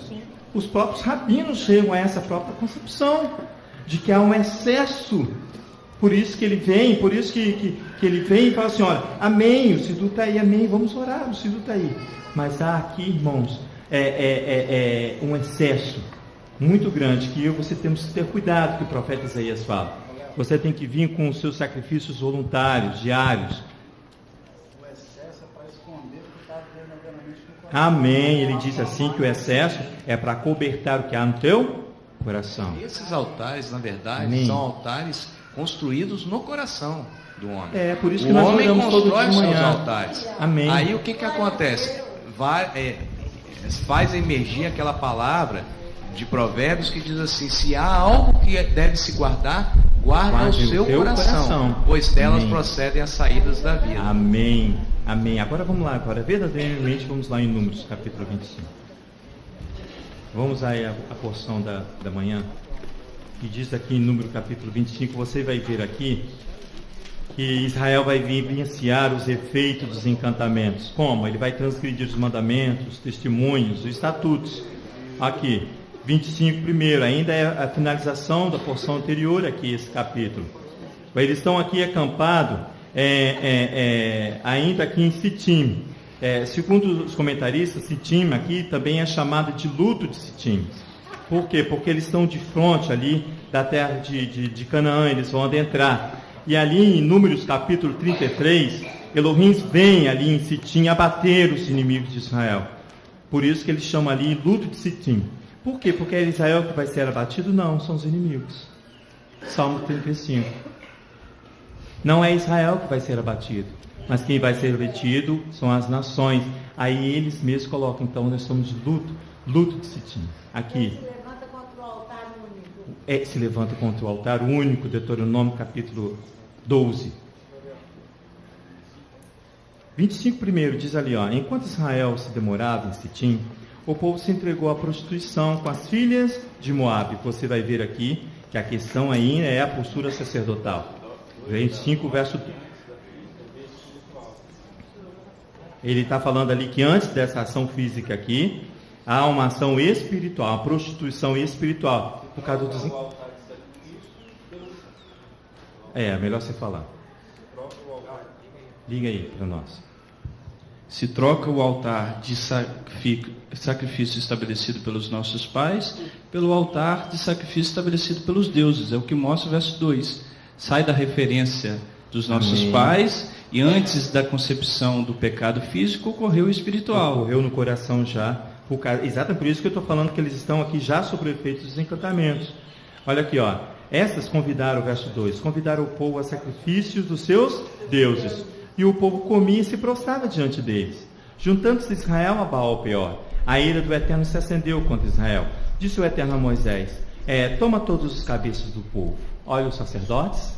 Os próprios rabinos chegam a essa própria concepção de que há um excesso. Por isso que ele vem, por isso que ele vem e fala assim, olha, amém, o Sidu está aí, amém, vamos orar, o Sidu está aí. Mas há aqui, irmãos, um excesso muito grande, que você temos que ter cuidado, que o profeta Isaías fala. Você tem que vir com os seus sacrifícios voluntários, diários. O excesso é para esconder o que está verdadeiramente no coração. Amém, ele diz assim que o excesso é para cobertar o que há no teu coração. Esses altares, na verdade, amém, são altares construídos no coração do homem. É, por isso que o nós homem oramos todo constrói de manhã. seus altares. Amém. Aí o que acontece? Faz emergir aquela palavra de Provérbios que diz assim, se há algo que deve se guardar, guarda o seu coração, pois delas amém, procedem as saídas da vida. Amém, amém. Agora vamos lá, verdadeiramente vamos lá em Números, capítulo 25. Vamos aí a porção da manhã, que diz aqui em Número capítulo 25, você vai ver aqui, que Israel vai vivenciar os efeitos dos encantamentos. Como? Ele vai transgredir os mandamentos, os testemunhos, os estatutos. Aqui, 25 primeiro, ainda é a finalização da porção anterior aqui, esse capítulo. Eles estão aqui acampados, ainda aqui em Sitim. Segundo os comentaristas, Sitim aqui também é chamado de luto de Sitim. Por quê? Porque eles estão de frente ali da terra de Canaã, eles vão adentrar. E ali em Números capítulo 33, Elohim vem ali em Sitim abater os inimigos de Israel. Por isso que eles chamam ali luto de Sitim. Por quê? Porque é Israel que vai ser abatido? Não, são os inimigos. Salmo 35. Não é Israel que vai ser abatido, mas quem vai ser abatido são as nações. Aí eles mesmos colocam, então nós estamos de luto de Sitim. Aqui. Se levanta contra o altar único. Se levanta contra o altar único, Deuteronômio capítulo 12. 25 primeiro diz ali, enquanto Israel se demorava em Sitim, o povo se entregou à prostituição com as filhas de Moabe. Você vai ver aqui que a questão ainda é a postura sacerdotal. 25 verso... Ele está falando ali que antes dessa ação física aqui, há uma ação espiritual, uma prostituição espiritual. Por causa dos... melhor você falar. Liga aí para nós. Se troca o altar de sacrifício estabelecido pelos nossos pais pelo altar de sacrifício estabelecido pelos deuses. É o que mostra o verso 2. Sai da referência dos nossos amém, pais e antes da concepção do pecado físico ocorreu o espiritual. Ocorreu no coração já. Exatamente por isso que eu estou falando que eles estão aqui já sobre o efeito dos encantamentos. Olha aqui, Estas convidaram, o verso 2, convidaram o povo a sacrifícios dos seus deuses. E o povo comia e se prostrava diante deles. Juntando-se Israel a Baal-Peor, a ira do Eterno se acendeu contra Israel. Disse o Eterno a Moisés, toma todos os cabeças do povo. Olha os sacerdotes.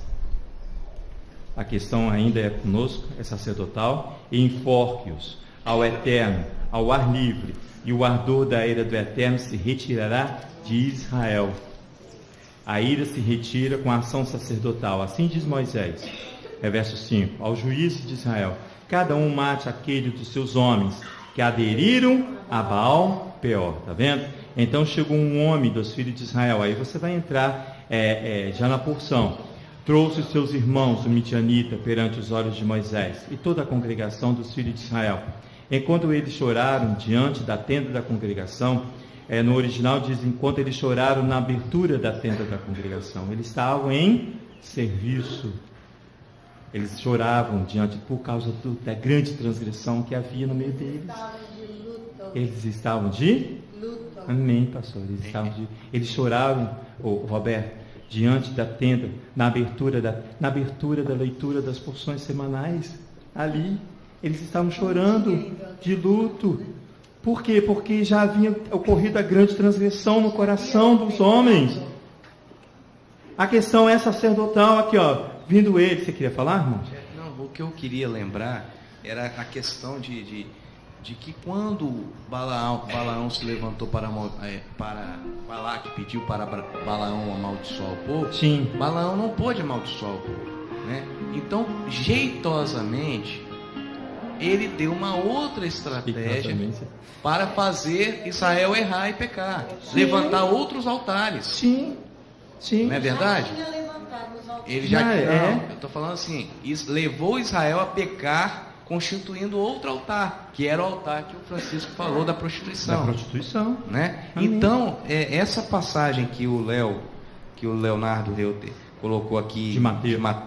A questão ainda é conosco, é sacerdotal. E enforque-os ao Eterno, ao ar livre. E o ardor da ira do Eterno se retirará de Israel. A ira se retira com a ação sacerdotal. Assim diz Moisés. Verso 5, ao juízo de Israel, cada um mate aquele dos seus homens que aderiram a Baal-Peor, está vendo? Então chegou um homem dos filhos de Israel, aí você vai entrar já na porção, trouxe os seus irmãos, o midianita, perante os olhos de Moisés, e toda a congregação dos filhos de Israel, enquanto eles choraram diante da tenda da congregação, no original diz, enquanto eles choraram na abertura da tenda da congregação, eles estavam em serviço. Eles choravam por causa da grande transgressão que havia no meio deles. Eles estavam de luto. Amém, pastor. Eles choravam, Roberto, diante da tenda, na abertura da leitura das porções semanais. Ali, eles estavam chorando de luto. Por quê? Porque já havia ocorrido a grande transgressão no coração dos homens. A questão é sacerdotal aqui, vindo ele. Você queria falar, irmão? Não, o que eu queria lembrar era a questão de de que quando Balaão se levantou para Balaque pediu para Balaão amaldiçoar o povo, sim, Balaão não pôde amaldiçoar o povo, né? Então, jeitosamente, ele deu uma outra estratégia para fazer Israel errar e pecar, sim, levantar outros altares. Sim, sim. Não é verdade? Ele já eu estou falando assim, levou Israel a pecar, constituindo outro altar, que era o altar que o Francisco falou da prostituição. Da prostituição, né? Então, essa passagem que o Leonardo Reuter colocou aqui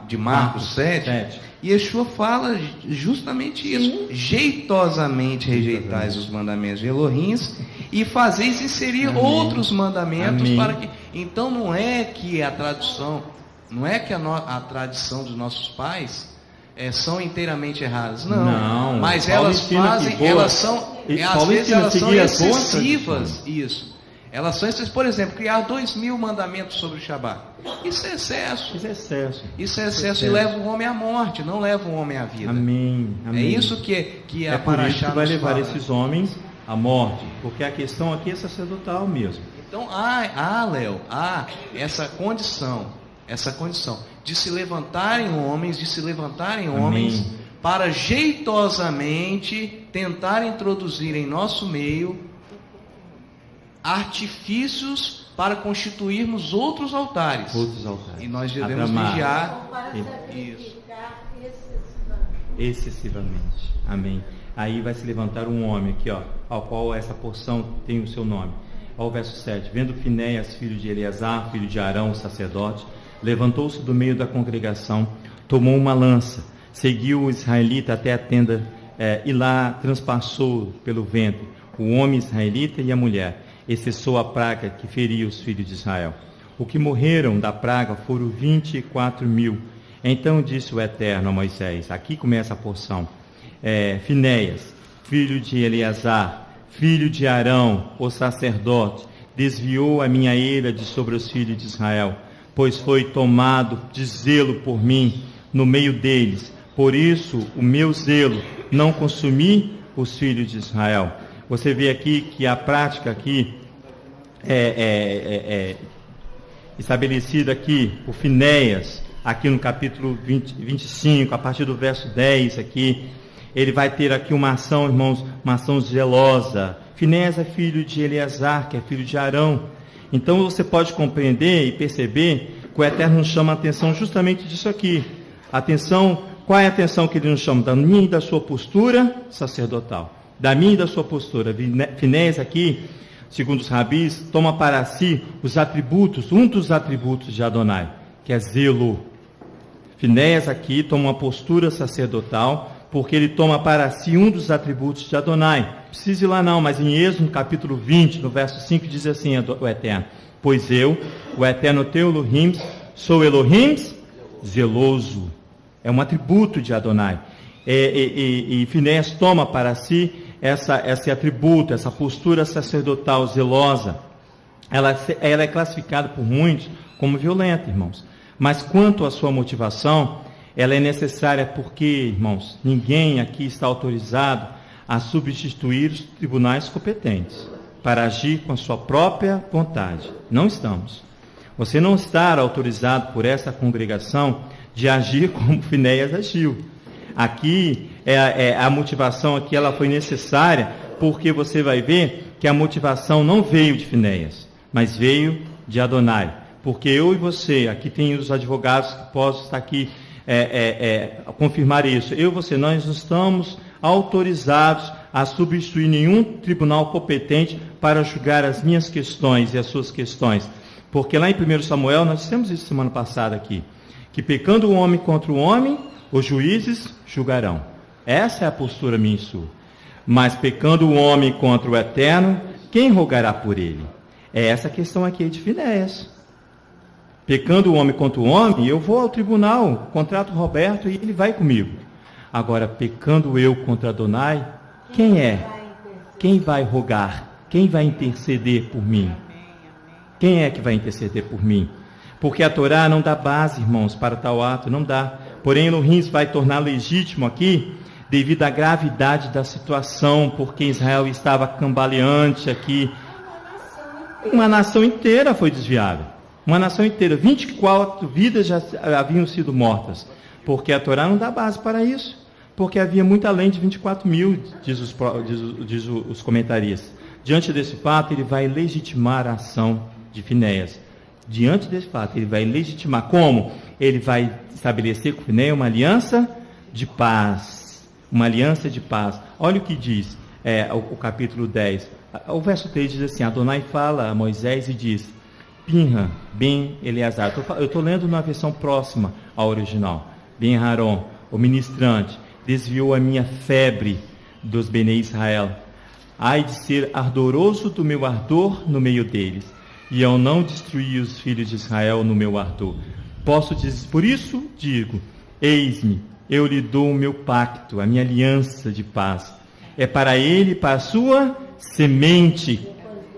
de Marcos 7, Yeshua fala justamente isso. Sim. Jeitosamente rejeitais os mandamentos de Elohim e fazeis inserir outros mandamentos para que. Então não é que a tradução, não é que a tradição dos nossos pais são inteiramente erradas, não. Mas Paulo elas fazem, elas são, às vezes elas são excessivas, isso. Elas são excessivas, por exemplo, criar 2.000 mandamentos sobre o Shabat. Isso é excesso. Isso é excesso e leva o homem à morte, não leva o homem à vida. Amém. É isso que a Paraxá vai levar esses homens à morte, porque a questão aqui é sacerdotal mesmo. Então, Léo, essa condição de se levantarem homens para jeitosamente tentar introduzir em nosso meio artifícios para constituirmos outros altares. E nós devemos vigiar isso. Excessivamente. Amém. Aí vai se levantar um homem aqui, ao qual essa porção tem o seu nome. Ao verso 7. Vendo Finéias, filho de Eleazar, filho de Arão, sacerdote, levantou-se do meio da congregação, tomou uma lança, seguiu o israelita até a tenda e lá transpassou pelo vento o homem israelita e a mulher, e cessou a praga que feria os filhos de Israel. O que morreram da praga foram 24.000. Então disse o Eterno a Moisés, aqui começa a porção, Finéias, filho de Eleazar, filho de Arão, o sacerdote, desviou a minha ira de sobre os filhos de Israel, pois foi tomado de zelo por mim no meio deles. Por isso, o meu zelo não consumi os filhos de Israel. Você vê aqui que a prática aqui é estabelecida aqui, por Finéias, aqui no capítulo 25, a partir do verso 10 aqui, ele vai ter aqui uma ação, irmãos, uma ação zelosa. Finéias é filho de Eleazar, que é filho de Arão. Então você pode compreender e perceber que o Eterno nos chama a atenção justamente disso aqui. Atenção, qual é a atenção que ele nos chama? Da minha e da sua postura sacerdotal. Da minha e da sua postura. Finéias aqui, segundo os rabis, toma para si os atributos, um dos atributos de Adonai, que é zelo. Finéias aqui toma uma postura sacerdotal, porque ele toma para si um dos atributos de Adonai. Não precisa ir lá não, mas em Êxodo, no capítulo 20, no verso 5, diz assim o Eterno: pois eu, o Eterno teu Elohim, sou Elohim zeloso. É um atributo de Adonai. E Finéias toma para si esse atributo, essa postura sacerdotal zelosa. Ela é classificada por muitos como violenta, irmãos. Mas quanto à sua motivação, ela é necessária porque, irmãos, ninguém aqui está autorizado a substituir os tribunais competentes para agir com a sua própria vontade. Não estamos. Você não está autorizado por essa congregação de agir como Finéias agiu. Aqui, a motivação aqui ela foi necessária porque você vai ver que a motivação não veio de Finéias, mas veio de Adonai. Porque eu e você, aqui tem os advogados que possam estar aqui confirmar isso. Eu e você, nós não estamos autorizados a substituir nenhum tribunal competente para julgar as minhas questões e as suas questões. Porque lá em 1 Samuel, nós dissemos isso semana passada aqui, que pecando o homem contra o homem, os juízes julgarão. Essa é a postura minha e sua. Mas pecando o homem contra o Eterno, quem rogará por ele? É essa questão aqui de Finéias. Pecando o homem contra o homem, eu vou ao tribunal, contrato o Roberto e ele vai comigo. Agora, pecando eu contra Adonai, quem é? Quem vai rogar? Quem vai interceder por mim? Quem é que vai interceder por mim? Porque a Torá não dá base, irmãos, para tal ato, não dá. Porém, Elohim vai tornar legítimo aqui, devido à gravidade da situação, porque Israel estava cambaleante aqui. Uma nação inteira foi desviada. Uma nação inteira. 24 vidas já haviam sido mortas. Porque a Torá não dá base para isso. Porque havia muito além de 24 mil, diz os comentaristas. Diante desse fato, ele vai legitimar a ação de Finéias. Diante desse fato, ele vai legitimar. Como? Ele vai estabelecer com Finéias uma aliança de paz. Uma aliança de paz. Olha o que diz o capítulo 10. O verso 3 diz assim: Adonai fala a Moisés e diz: Pinha, Ben Eleazar. Eu estou lendo na versão próxima ao original. Ben Haron, o ministrante, desviou a minha febre dos Bene Israel. Ai de ser ardoroso do meu ardor no meio deles, e eu não destruí os filhos de Israel no meu ardor. Posso dizer, por isso digo: eis-me, eu lhe dou o meu pacto, a minha aliança de paz. É para ele e para a sua semente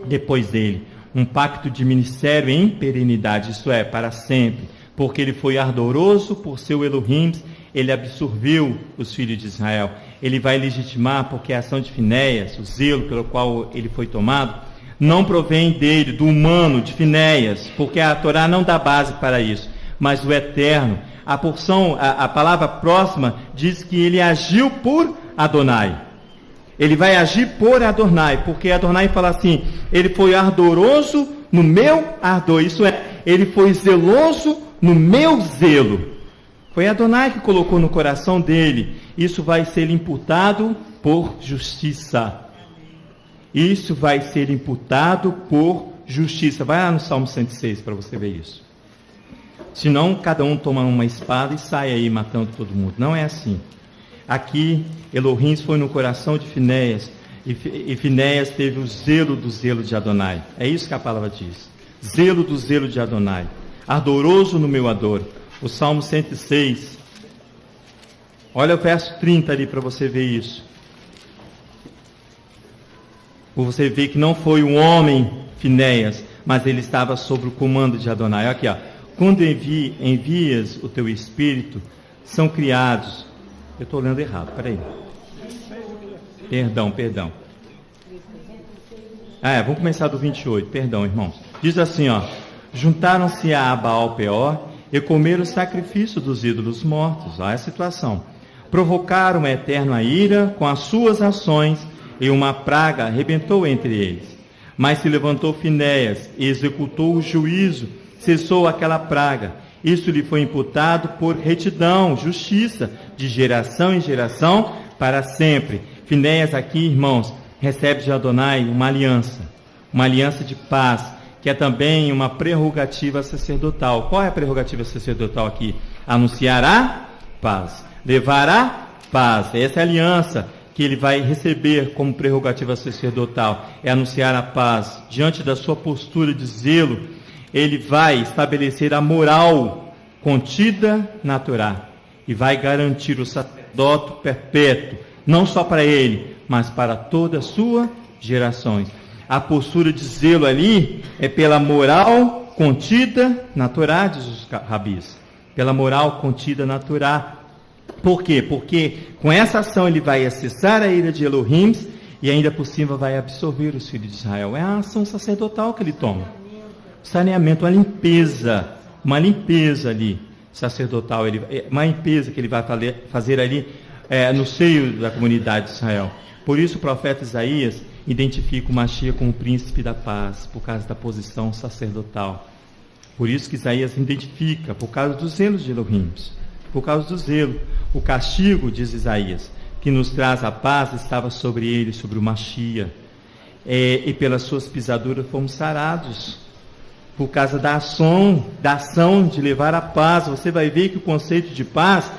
depois dele. Um pacto de ministério em perenidade, isto é, para sempre. Porque ele foi ardoroso por seu Elohim, ele absorveu os filhos de Israel. Ele vai legitimar, porque a ação de Finéias, o zelo pelo qual ele foi tomado, não provém dele, do humano, de Finéias, porque a Torá não dá base para isso, mas do eterno. A porção, a palavra próxima diz que ele agiu por Adonai. Ele vai agir por Adonai, porque Adonai fala assim: ele foi ardoroso no meu ardor, isso é, ele foi zeloso no meu zelo. Foi Adonai que colocou no coração dele. Isso vai ser imputado por justiça. Isso vai ser imputado por justiça. Vai lá no Salmo 106 para você ver isso. Senão, cada um toma uma espada e sai aí matando todo mundo. Não é assim. Aqui, Elohim foi no coração de Finéias. E Finéias teve o zelo do zelo de Adonai. É isso que a palavra diz. Zelo do zelo de Adonai. Ardoroso no meu ardor. O Salmo 106. Olha o verso 30 ali para você ver isso. Você vê que não foi um homem, Finéias, mas ele estava sob o comando de Adonai. Aqui, ó. Quando envias o teu espírito, são criados. Eu estou lendo errado, peraí. Perdão. Vamos começar do 28, perdão, irmãos. Diz assim, ó: juntaram-se a Baal Peor e comeram o sacrifício dos ídolos mortos. Olha a situação. Provocaram a eterna ira com as suas ações, e uma praga arrebentou entre eles. Mas se levantou Finéias e executou o juízo, cessou aquela praga. Isso lhe foi imputado por retidão, justiça, de geração em geração, para sempre. Finéias aqui, irmãos, recebe de Adonai uma aliança de paz, que é também uma prerrogativa sacerdotal. Qual é a prerrogativa sacerdotal aqui? Anunciar a paz, levar a paz. Essa é a aliança que ele vai receber como prerrogativa sacerdotal, é anunciar a paz. Diante da sua postura de zelo, ele vai estabelecer a moral contida na Torá e vai garantir o sacerdote perpétuo, não só para ele, mas para toda a sua gerações. A postura de zelo ali é pela moral contida na Torá, diz os rabis, pela moral contida na Torá. Por quê? Porque com essa ação ele vai acessar a ira de Elohim e ainda por cima vai absorver os filhos de Israel. É a ação sacerdotal que ele toma. Saneamento, uma limpeza ali sacerdotal, uma limpeza que ele vai fazer ali no seio da comunidade de Israel. Por isso o profeta Isaías identifica o Mashiach como o príncipe da paz, por causa da posição sacerdotal. Por isso que Isaías identifica, por causa dos zelos de Elohim, por causa do zelo. O castigo, diz Isaías, que nos traz a paz, estava sobre ele, sobre o Mashiach. E pelas suas pisaduras fomos sarados. Por causa da ação de levar a paz. Você vai ver que o conceito de paz,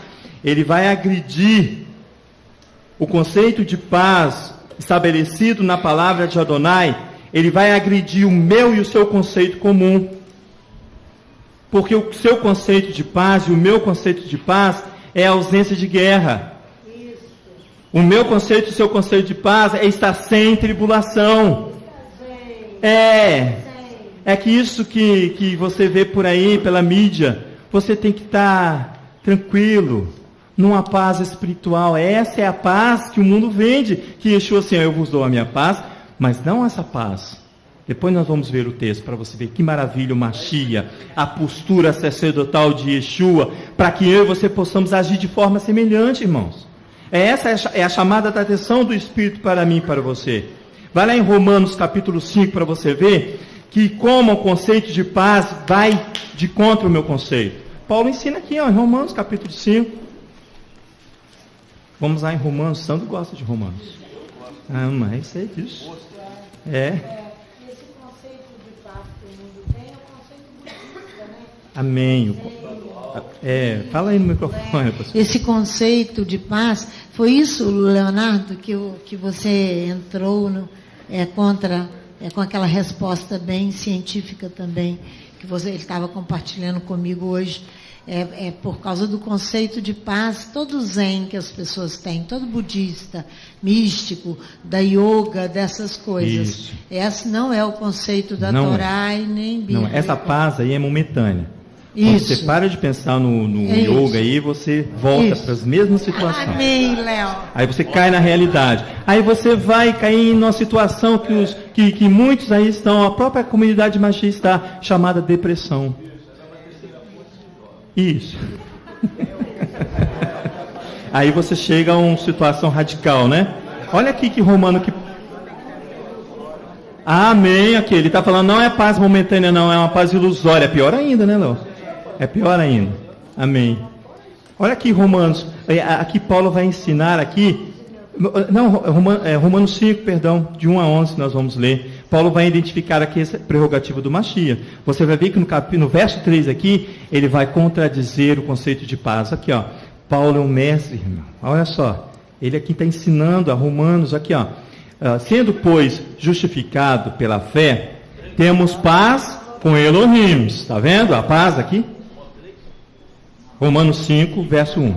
ele vai agredir o conceito de paz estabelecido na palavra de Adonai, ele vai agredir o meu e o seu conceito comum. Porque o seu conceito de paz e o meu conceito de paz é a ausência de guerra. O meu conceito e o seu conceito de paz é estar sem tribulação. É que isso que você vê por aí, pela mídia, você tem que estar tranquilo. numa paz espiritual. Essa é a paz que o mundo vende, que Yeshua assim, eu vos dou a minha paz, mas não essa paz. Depois nós vamos ver o texto para você ver que maravilha o Mashiach, a postura sacerdotal de Yeshua, para que eu e você possamos agir de forma semelhante, irmãos. Essa é a chamada da atenção do Espírito para mim e para você. Vai lá em Romanos capítulo 5 para você ver que como o conceito de paz vai de contra o meu conceito. Paulo ensina aqui, ó, em Romanos capítulo 5. Vamos lá em Romanos. Sandro gosta de Romanos. Ah, mas isso é disso. Esse conceito de paz que o mundo tem é o conceito budista, né? Amém. Fala aí no microfone. Esse conceito de paz, foi isso, Leonardo, que você entrou com aquela resposta bem científica também, que ele estava compartilhando comigo hoje. É por causa do conceito de paz, todo zen que as pessoas têm, todo budista, místico, da yoga, dessas coisas. Isso. Esse não é o conceito da Torá e nem bíblico. Não, essa paz aí é momentânea. Isso. Quando você para de pensar no yoga aí, você volta para as mesmas situações. Amém, Léo. Aí você cai na realidade. Aí você vai cair numa situação que muitos aí estão, a própria comunidade machista está, chamada depressão. Isso. Aí você chega a uma situação radical, né? Olha aqui que Romano que... Amém, aqui. Ele está falando, não é paz momentânea, não, é uma paz ilusória. É pior ainda, né, Léo? É pior ainda. Amém. Olha aqui, Romanos. Aqui Paulo vai ensinar aqui. Não, Romanos 5, perdão, de 1 a 11 nós vamos ler. Paulo vai identificar aqui essa prerrogativa do Mashiach. Você vai ver que no verso 3 aqui, ele vai contradizer o conceito de paz. Aqui, ó. Paulo é um mestre, irmão. Olha só. Ele aqui está ensinando a Romanos, aqui, ó. Sendo, pois, justificado pela fé, temos paz com Elohim. Está vendo a paz aqui? Romanos 5, verso 1.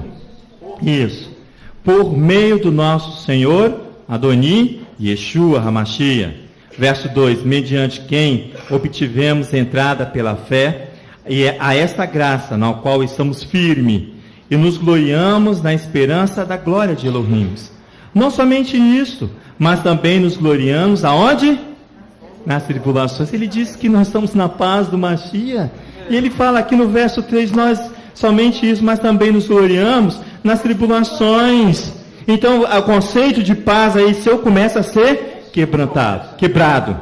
Isso. Por meio do nosso Senhor, Adoni, Yeshua HaMashiach. Verso 2, mediante quem obtivemos entrada pela fé, e a esta graça na qual estamos firmes, e nos gloriamos na esperança da glória de Elohim. Não somente isso, mas também nos gloriamos aonde? Nas tribulações. Ele diz que nós estamos na paz do Mashiach, e ele fala aqui no verso 3, nós somente isso, mas também nos gloriamos nas tribulações. Então, o conceito de paz aí, seu começa a ser quebrado.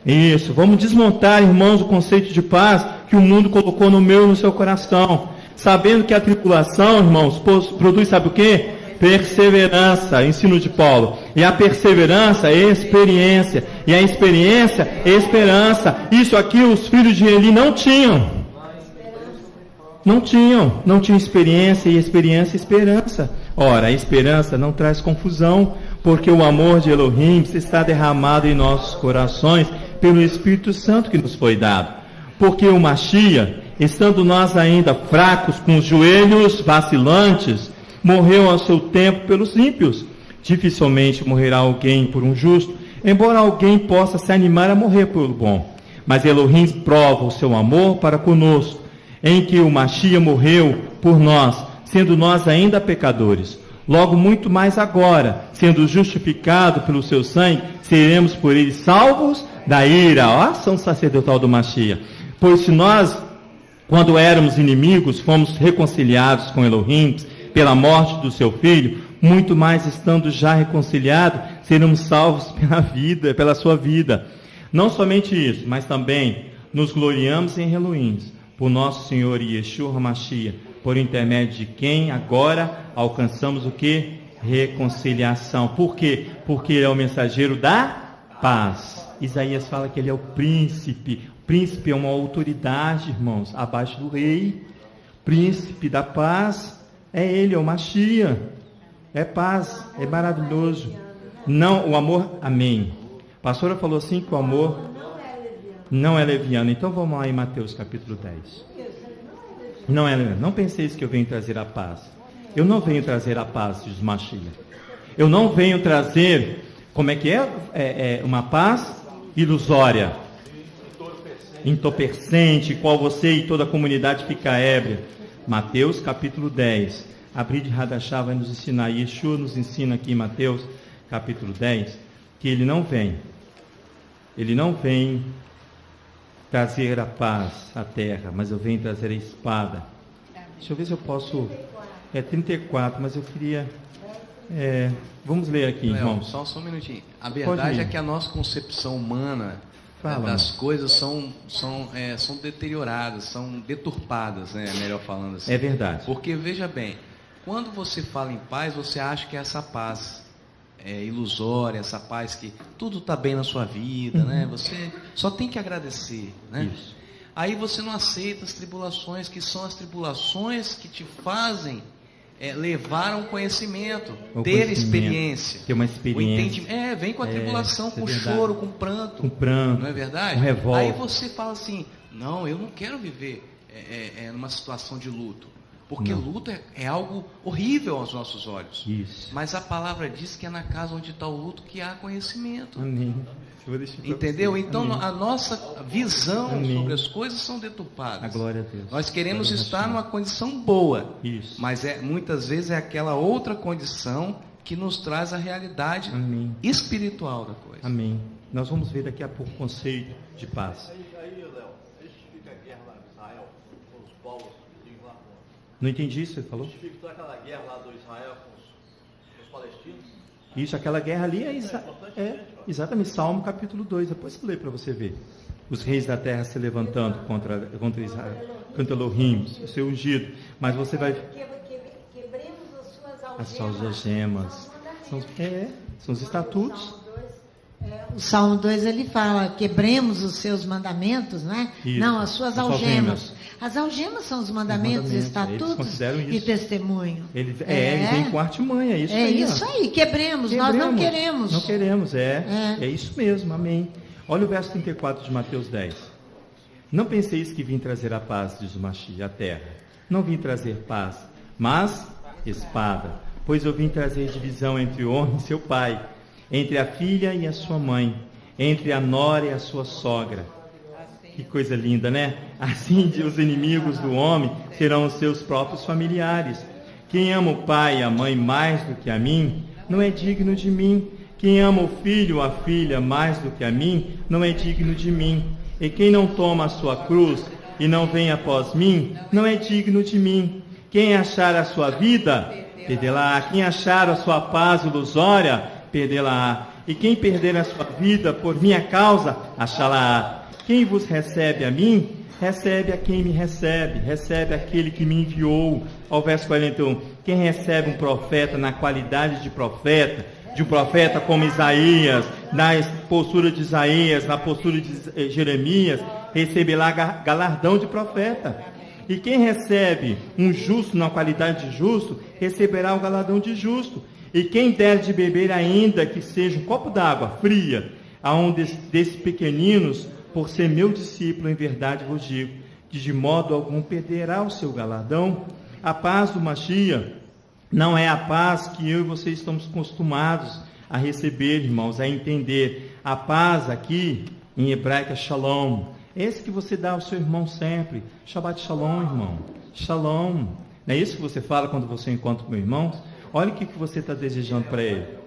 Isso, vamos desmontar, irmãos, o conceito de paz que o mundo colocou no meu e no seu coração, sabendo que a tribulação, irmãos, produz, sabe o quê? Perseverança, ensino de Paulo, e a perseverança é experiência, e a experiência é esperança. Isso aqui os filhos de Eli não tinham experiência, e experiência é esperança. Ora, a esperança não traz confusão, porque o amor de Elohim está derramado em nossos corações pelo Espírito Santo que nos foi dado. Porque o Mashiach, estando nós ainda fracos, com os joelhos vacilantes, morreu ao seu tempo pelos ímpios. Dificilmente morrerá alguém por um justo, embora alguém possa se animar a morrer pelo bom. Mas Elohim prova o seu amor para conosco, em que o Mashiach morreu por nós, sendo nós ainda pecadores. Logo, muito mais agora, sendo justificado pelo seu sangue, seremos por ele salvos da ira. Ó, a ação sacerdotal do Mashiach. Pois se nós, quando éramos inimigos, fomos reconciliados com Elohim pela morte do seu filho, muito mais estando já reconciliados, seremos salvos pela sua vida. Não somente isso, mas também nos gloriamos em Elohim, por nosso Senhor Yeshua HaMashiach, por intermédio de quem agora alcançamos o que? Reconciliação. Por quê? Porque ele é o mensageiro da paz. Isaías fala que ele é o príncipe. O príncipe é uma autoridade, irmãos, abaixo do rei. Príncipe da paz é ele, é o Mashiach. É paz, é maravilhoso. Não, o amor, amém. A pastora falou assim que o amor não é leviano. Então vamos lá em Mateus capítulo 10. Não penseis que eu venho trazer a paz. Eu não venho trazer a paz, diz Mashiach. Eu não venho trazer, como é que é? Uma paz ilusória, entorpecente, qual você e toda a comunidade fica ébria. Mateus capítulo 10. a Brit Hadashah vai nos ensinar, e Yeshua nos ensina aqui em Mateus capítulo 10, que ele não vem trazer a paz à terra, mas eu venho trazer a espada. Deixa eu ver se eu posso... É 34, mas eu queria... vamos ler aqui, irmãos. Só um minutinho. A verdade é que a nossa concepção humana das coisas são deterioradas, são deturpadas, né? Melhor falando assim. É verdade. Porque, veja bem, quando você fala em paz, você acha que essa paz é ilusória, essa paz que tudo está bem na sua vida, né? Você só tem que agradecer, né? Isso. Aí você não aceita as tribulações, que são as tribulações que te fazem levar ao conhecimento, ter experiência. Ter uma experiência. Vem com a tribulação, com choro, com pranto. Com pranto. Não é verdade? Com revolta. Aí você fala assim, não, eu não quero viver numa situação de luto. Porque luto é algo horrível aos nossos olhos. Isso. Mas a palavra diz que é na casa onde está o luto que há conhecimento. Amém. Entendeu? Então Amém. a nossa visão sobre as coisas são deturpadas. A glória a Deus. Nós queremos estar numa condição boa. Isso. Mas muitas vezes é aquela outra condição que nos traz a realidade espiritual da coisa. Amém. Nós vamos ver daqui a pouco o conceito de paz. Aí, Léo, justifica a guerra lá em Israel com os povos que lá. Não entendi isso que você falou? Justifica toda aquela guerra lá do Israel com os palestinos. Isso, aquela guerra ali exatamente Salmo capítulo 2. Depois você lê para você ver. Os reis da terra se levantando contra Israel, contra Elohim, o seu ungido. Mas você vai... Quebremos as suas algemas. São os estatutos. O Salmo 2 ele fala, quebremos os seus mandamentos, né? Isso. Não, as suas algemas. As algemas são os mandamentos, estatutos e testemunho. Ele vem com artimanha, é isso aí. É isso aí, quebremos, nós não queremos. Não queremos, é isso mesmo, amém. Olha o verso 34 de Mateus 10. Não penseis que vim trazer a paz, diz o Mashiach, à terra. Não vim trazer paz, mas espada. Pois eu vim trazer divisão entre o homem e seu pai, entre a filha e a sua mãe, entre a nora e a sua sogra. Que coisa linda, né? Assim os inimigos do homem serão os seus próprios familiares. Quem ama o pai e a mãe mais do que a mim, não é digno de mim. Quem ama o filho ou a filha mais do que a mim, não é digno de mim. E quem não toma a sua cruz e não vem após mim, não é digno de mim. Quem achar a sua vida, perdê-la. Quem achar a sua paz ilusória, perdê-la. E quem perder a sua vida por minha causa, achá-la. Quem vos recebe a mim, recebe a quem me recebe aquele que me enviou. Ao verso 41, quem recebe um profeta na qualidade de um profeta como Isaías, na postura de Isaías, na postura de Jeremias, receberá galardão de profeta. E quem recebe um justo na qualidade de justo, receberá o galardão de justo. E quem der de beber ainda que seja um copo d'água fria, a um desses pequeninos, por ser meu discípulo, em verdade vos digo, que de modo algum perderá o seu galardão. A paz do Mashiach não é a paz que eu e vocês estamos acostumados a receber, irmãos, a entender. A paz aqui, em hebraico, é shalom. Esse que você dá ao seu irmão sempre. Shabbat shalom, irmão. Shalom. Não é isso que você fala quando você encontra com o irmão? Olha o que você está desejando para ele.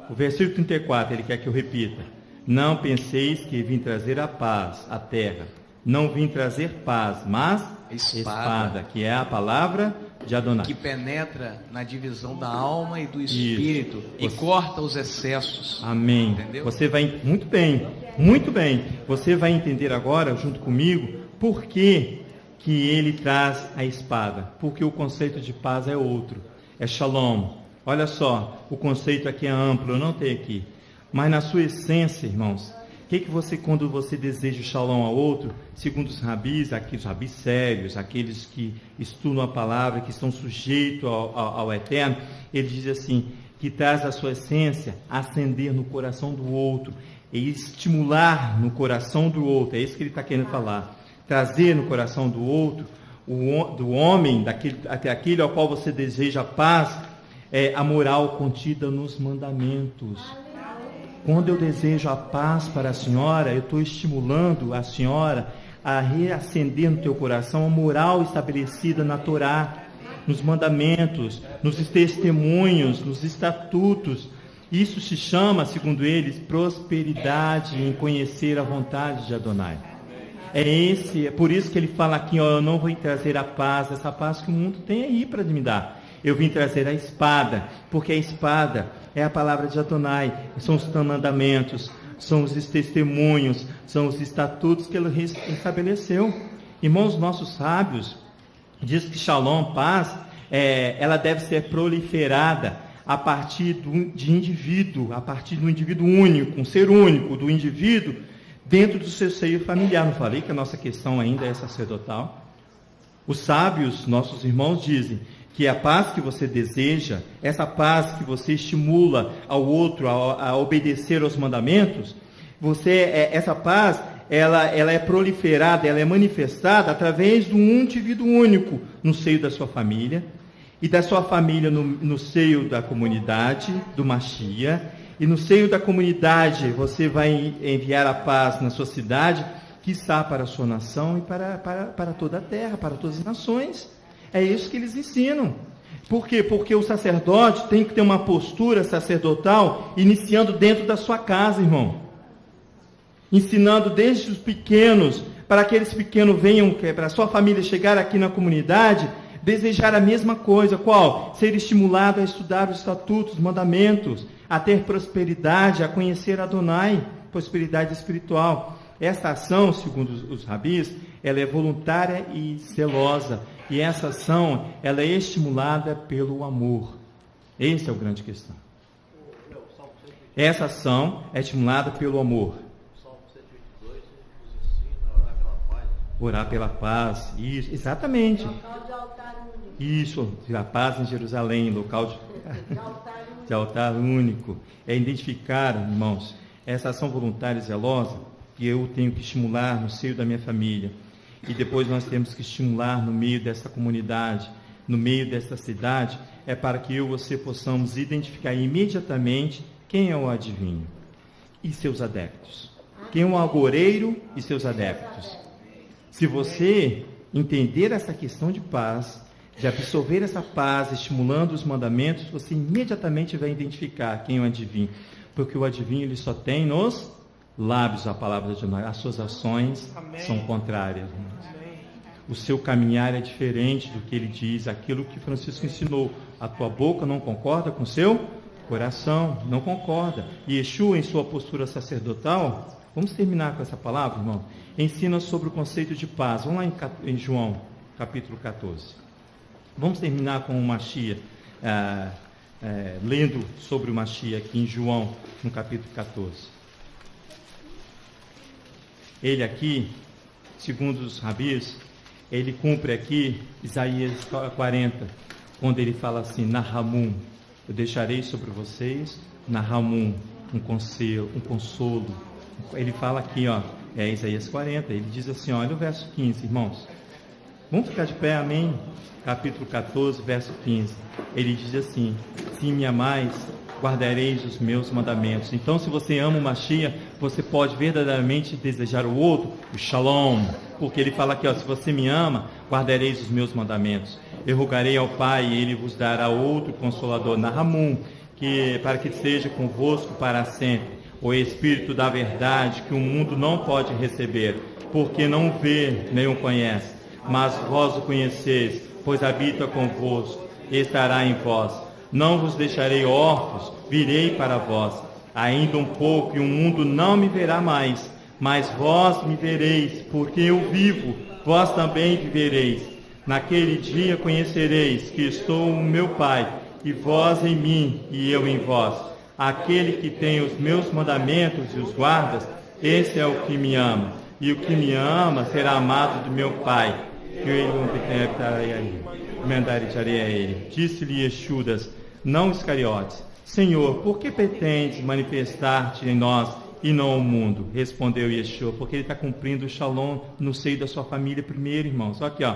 O versículo 34, ele quer que eu repita. Não penseis que vim trazer a paz à terra. Não vim trazer paz, mas espada, que é a palavra de Adonai. Que penetra na divisão da alma e do espírito e corta os excessos. Amém. Entendeu? Você vai, muito bem, muito bem. Você vai entender agora, junto comigo, por que ele traz a espada. Porque o conceito de paz é outro. É shalom. Olha só, o conceito aqui é amplo, eu não tenho aqui. Mas na sua essência, irmãos, quando você deseja o shalom ao outro, segundo os rabis, aqueles rabis sérios, aqueles que estudam a palavra, que estão sujeitos ao eterno, ele diz assim, que traz a sua essência acender no coração do outro, e estimular no coração do outro, é isso que ele está querendo falar. Trazer no coração do outro, do homem, aquele ao qual você deseja paz, a moral contida nos mandamentos. Quando eu desejo a paz para a senhora, eu estou estimulando a senhora a reacender no teu coração a moral estabelecida na Torá, nos mandamentos, nos testemunhos, nos estatutos. Isso se chama, segundo eles, prosperidade em conhecer a vontade de Adonai. É por isso que ele fala aqui, ó, eu não vou trazer a paz, essa paz que o mundo tem aí para me dar. Eu vim trazer a espada, porque a espada é a palavra de Adonai, são os mandamentos, são os testemunhos, são os estatutos que ele estabeleceu. Irmãos, nossos sábios diz que Shalom, paz, ela deve ser proliferada a partir de indivíduo, a partir do indivíduo único, um ser único do indivíduo dentro do seu seio familiar. Não falei que a nossa questão ainda é sacerdotal? Os sábios, nossos irmãos, dizem que a paz que você deseja, essa paz que você estimula ao outro a obedecer aos mandamentos, essa paz, ela é proliferada, ela é manifestada através de um indivíduo único no seio da sua família, e da sua família no seio da comunidade do Mashiach, e no seio da comunidade você vai enviar a paz na sua cidade, que está para a sua nação e para toda a terra, para todas as nações. É isso que eles ensinam. Por quê? Porque o sacerdote tem que ter uma postura sacerdotal iniciando dentro da sua casa, irmão. Ensinando desde os pequenos, para que aqueles pequenos venham, para a sua família chegar aqui na comunidade, desejar a mesma coisa. Qual? Ser estimulado a estudar os estatutos, os mandamentos, a ter prosperidade, a conhecer Adonai, prosperidade espiritual. Esta ação, segundo os rabis, ela é voluntária e zelosa. E essa ação, ela é estimulada pelo amor. Essa é a grande questão. Essa ação é estimulada pelo amor. Orar pela paz, isso, exatamente. Local de altar único. Isso, a paz em Jerusalém, local de altar único. É identificar, irmãos, essa ação voluntária e zelosa que eu tenho que estimular no seio da minha família. E depois nós temos que estimular no meio dessa comunidade, no meio dessa cidade, é para que eu e você possamos identificar imediatamente quem é o adivinho e seus adeptos. Quem é o agoreiro e seus adeptos. Se você entender essa questão de paz, de absorver essa paz, estimulando os mandamentos, você imediatamente vai identificar quem é o adivinho. Porque o adivinho ele só tem nos lábios a palavra de Deus. As suas ações são contrárias. O seu caminhar é diferente do que ele diz, aquilo que Francisco ensinou. A tua boca não concorda com o seu coração, não concorda. E Yeshua, em sua postura sacerdotal, vamos terminar com essa palavra, irmão? Ensina sobre o conceito de paz. Vamos lá em João, capítulo 14. Vamos terminar com o Mashiach, lendo sobre o Mashiach aqui em João, no capítulo 14. Ele aqui, segundo os rabis, ele cumpre aqui Isaías 40, quando ele fala assim, Nahamum, eu deixarei sobre vocês, Nahamum, um consolo. Ele fala aqui, ó, Isaías 40, ele diz assim, olha o verso 15, irmãos. Vamos ficar de pé, amém? Capítulo 14, verso 15. Ele diz assim, se me amais, guardareis os meus mandamentos. Então, se você ama o Mashiach, você pode verdadeiramente desejar o outro, o Shalom. Porque ele fala aqui, ó, se você me ama, guardareis os meus mandamentos. Eu rogarei ao Pai e ele vos dará outro consolador, Nahamum, para que seja convosco para sempre. O Espírito da verdade que o mundo não pode receber, porque não o vê nem o conhece. Mas vós o conheceis, pois habita convosco, e estará em vós. Não vos deixarei órfãos, virei para vós. Ainda um pouco e o mundo não me verá mais, mas vós me vereis, porque eu vivo, vós também vivereis. Naquele dia conhecereis que estou no meu Pai, e vós em mim, e eu em vós. Aquele que tem os meus mandamentos e os guardas, esse é o que me ama. E o que me ama será amado do meu Pai, que eu mandarei a ele. Disse-lhe Judas, não Iscariotes, Senhor, por que pretendes manifestar-te em nós e não ao mundo? Respondeu Yeshua, porque ele está cumprindo o Shalom no seio da sua família primeiro, irmãos. Só aqui, ó.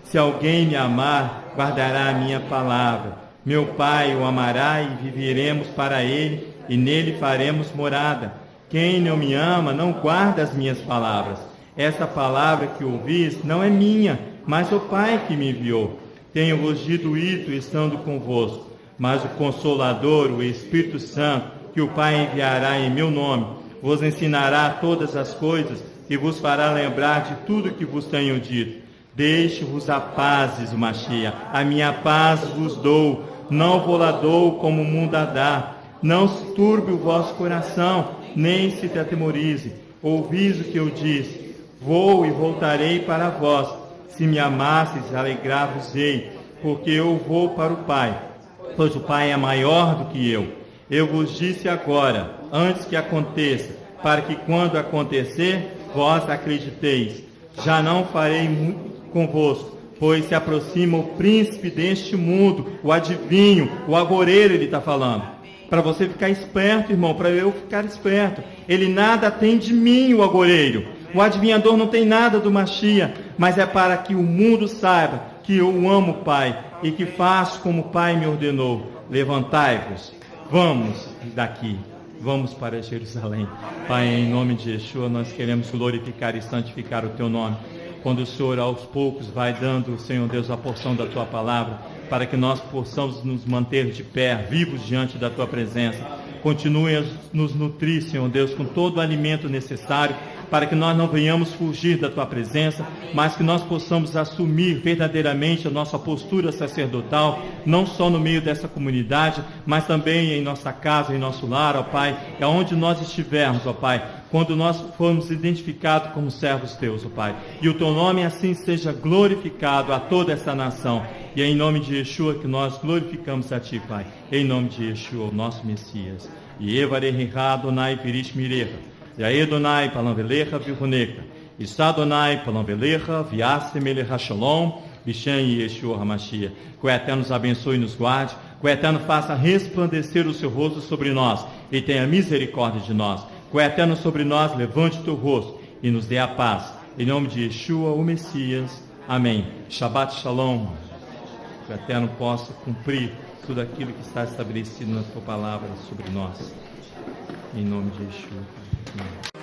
Se alguém me amar, guardará a minha palavra. Meu Pai o amará e viveremos para ele, e nele faremos morada. Quem não me ama, não guarda as minhas palavras. Essa palavra que ouvis não é minha, mas o Pai que me enviou. Tenho-vos dito isto estando convosco, mas o Consolador, o Espírito Santo, que o Pai enviará em meu nome, vos ensinará todas as coisas e vos fará lembrar de tudo que vos tenho dito. Deixe-vos a paz, diz o Mashiach, a minha paz vos dou, não vou-la dou como o mundo a dá. Não se turbe o vosso coração, nem se te atemorize. Ouvis o que eu disse, vou e voltarei para vós. Se me amasseis, alegrar-vos-ei, porque eu vou para o Pai, pois o Pai é maior do que eu. Eu vos disse agora, antes que aconteça, para que quando acontecer, vós acrediteis. Já não farei muito convosco, pois se aproxima o príncipe deste mundo, o adivinho, o agoreiro, ele está falando. Para você ficar esperto, irmão, para eu ficar esperto. Ele nada tem de mim, o agoreiro. O adivinhador não tem nada do Mashiach, mas é para que o mundo saiba que eu amo o Pai e que faço como o Pai me ordenou. Levantai-vos, vamos daqui, vamos para Jerusalém. Pai, em nome de Yeshua, nós queremos glorificar e santificar o Teu nome. Quando o Senhor aos poucos vai dando, Senhor Deus, a porção da Tua palavra, para que nós possamos nos manter de pé, vivos diante da Tua presença. Continue a nos nutrir, Senhor Deus, com todo o alimento necessário, para que nós não venhamos fugir da Tua presença, mas que nós possamos assumir verdadeiramente a nossa postura sacerdotal, não só no meio dessa comunidade, mas também em nossa casa, em nosso lar, ó Pai, e aonde nós estivermos, ó Pai, quando nós formos identificados como servos Teus, ó Pai. E o Teu nome assim seja glorificado a toda essa nação. E é em nome de Yeshua que nós glorificamos a Ti, Pai. Em nome de Yeshua, o nosso Messias. E Evareha Adonai Virish Mireha. E a Adonai Palanvelecha Vihuneca. E Sadonai Palanvelecha Viasemelecha Shalom. Bishan Yeshua Hamashiach. Que o Eterno nos abençoe e nos guarde. Que o Eterno faça resplandecer o seu rosto sobre nós. E tenha misericórdia de nós. Que o Eterno sobre nós levante o teu rosto e nos dê a paz. Em nome de Yeshua, o Messias. Amém. Shabbat Shalom. Que o Eterno possa cumprir tudo aquilo que está estabelecido na Tua palavra sobre nós. Em nome de Yeshua. Amém.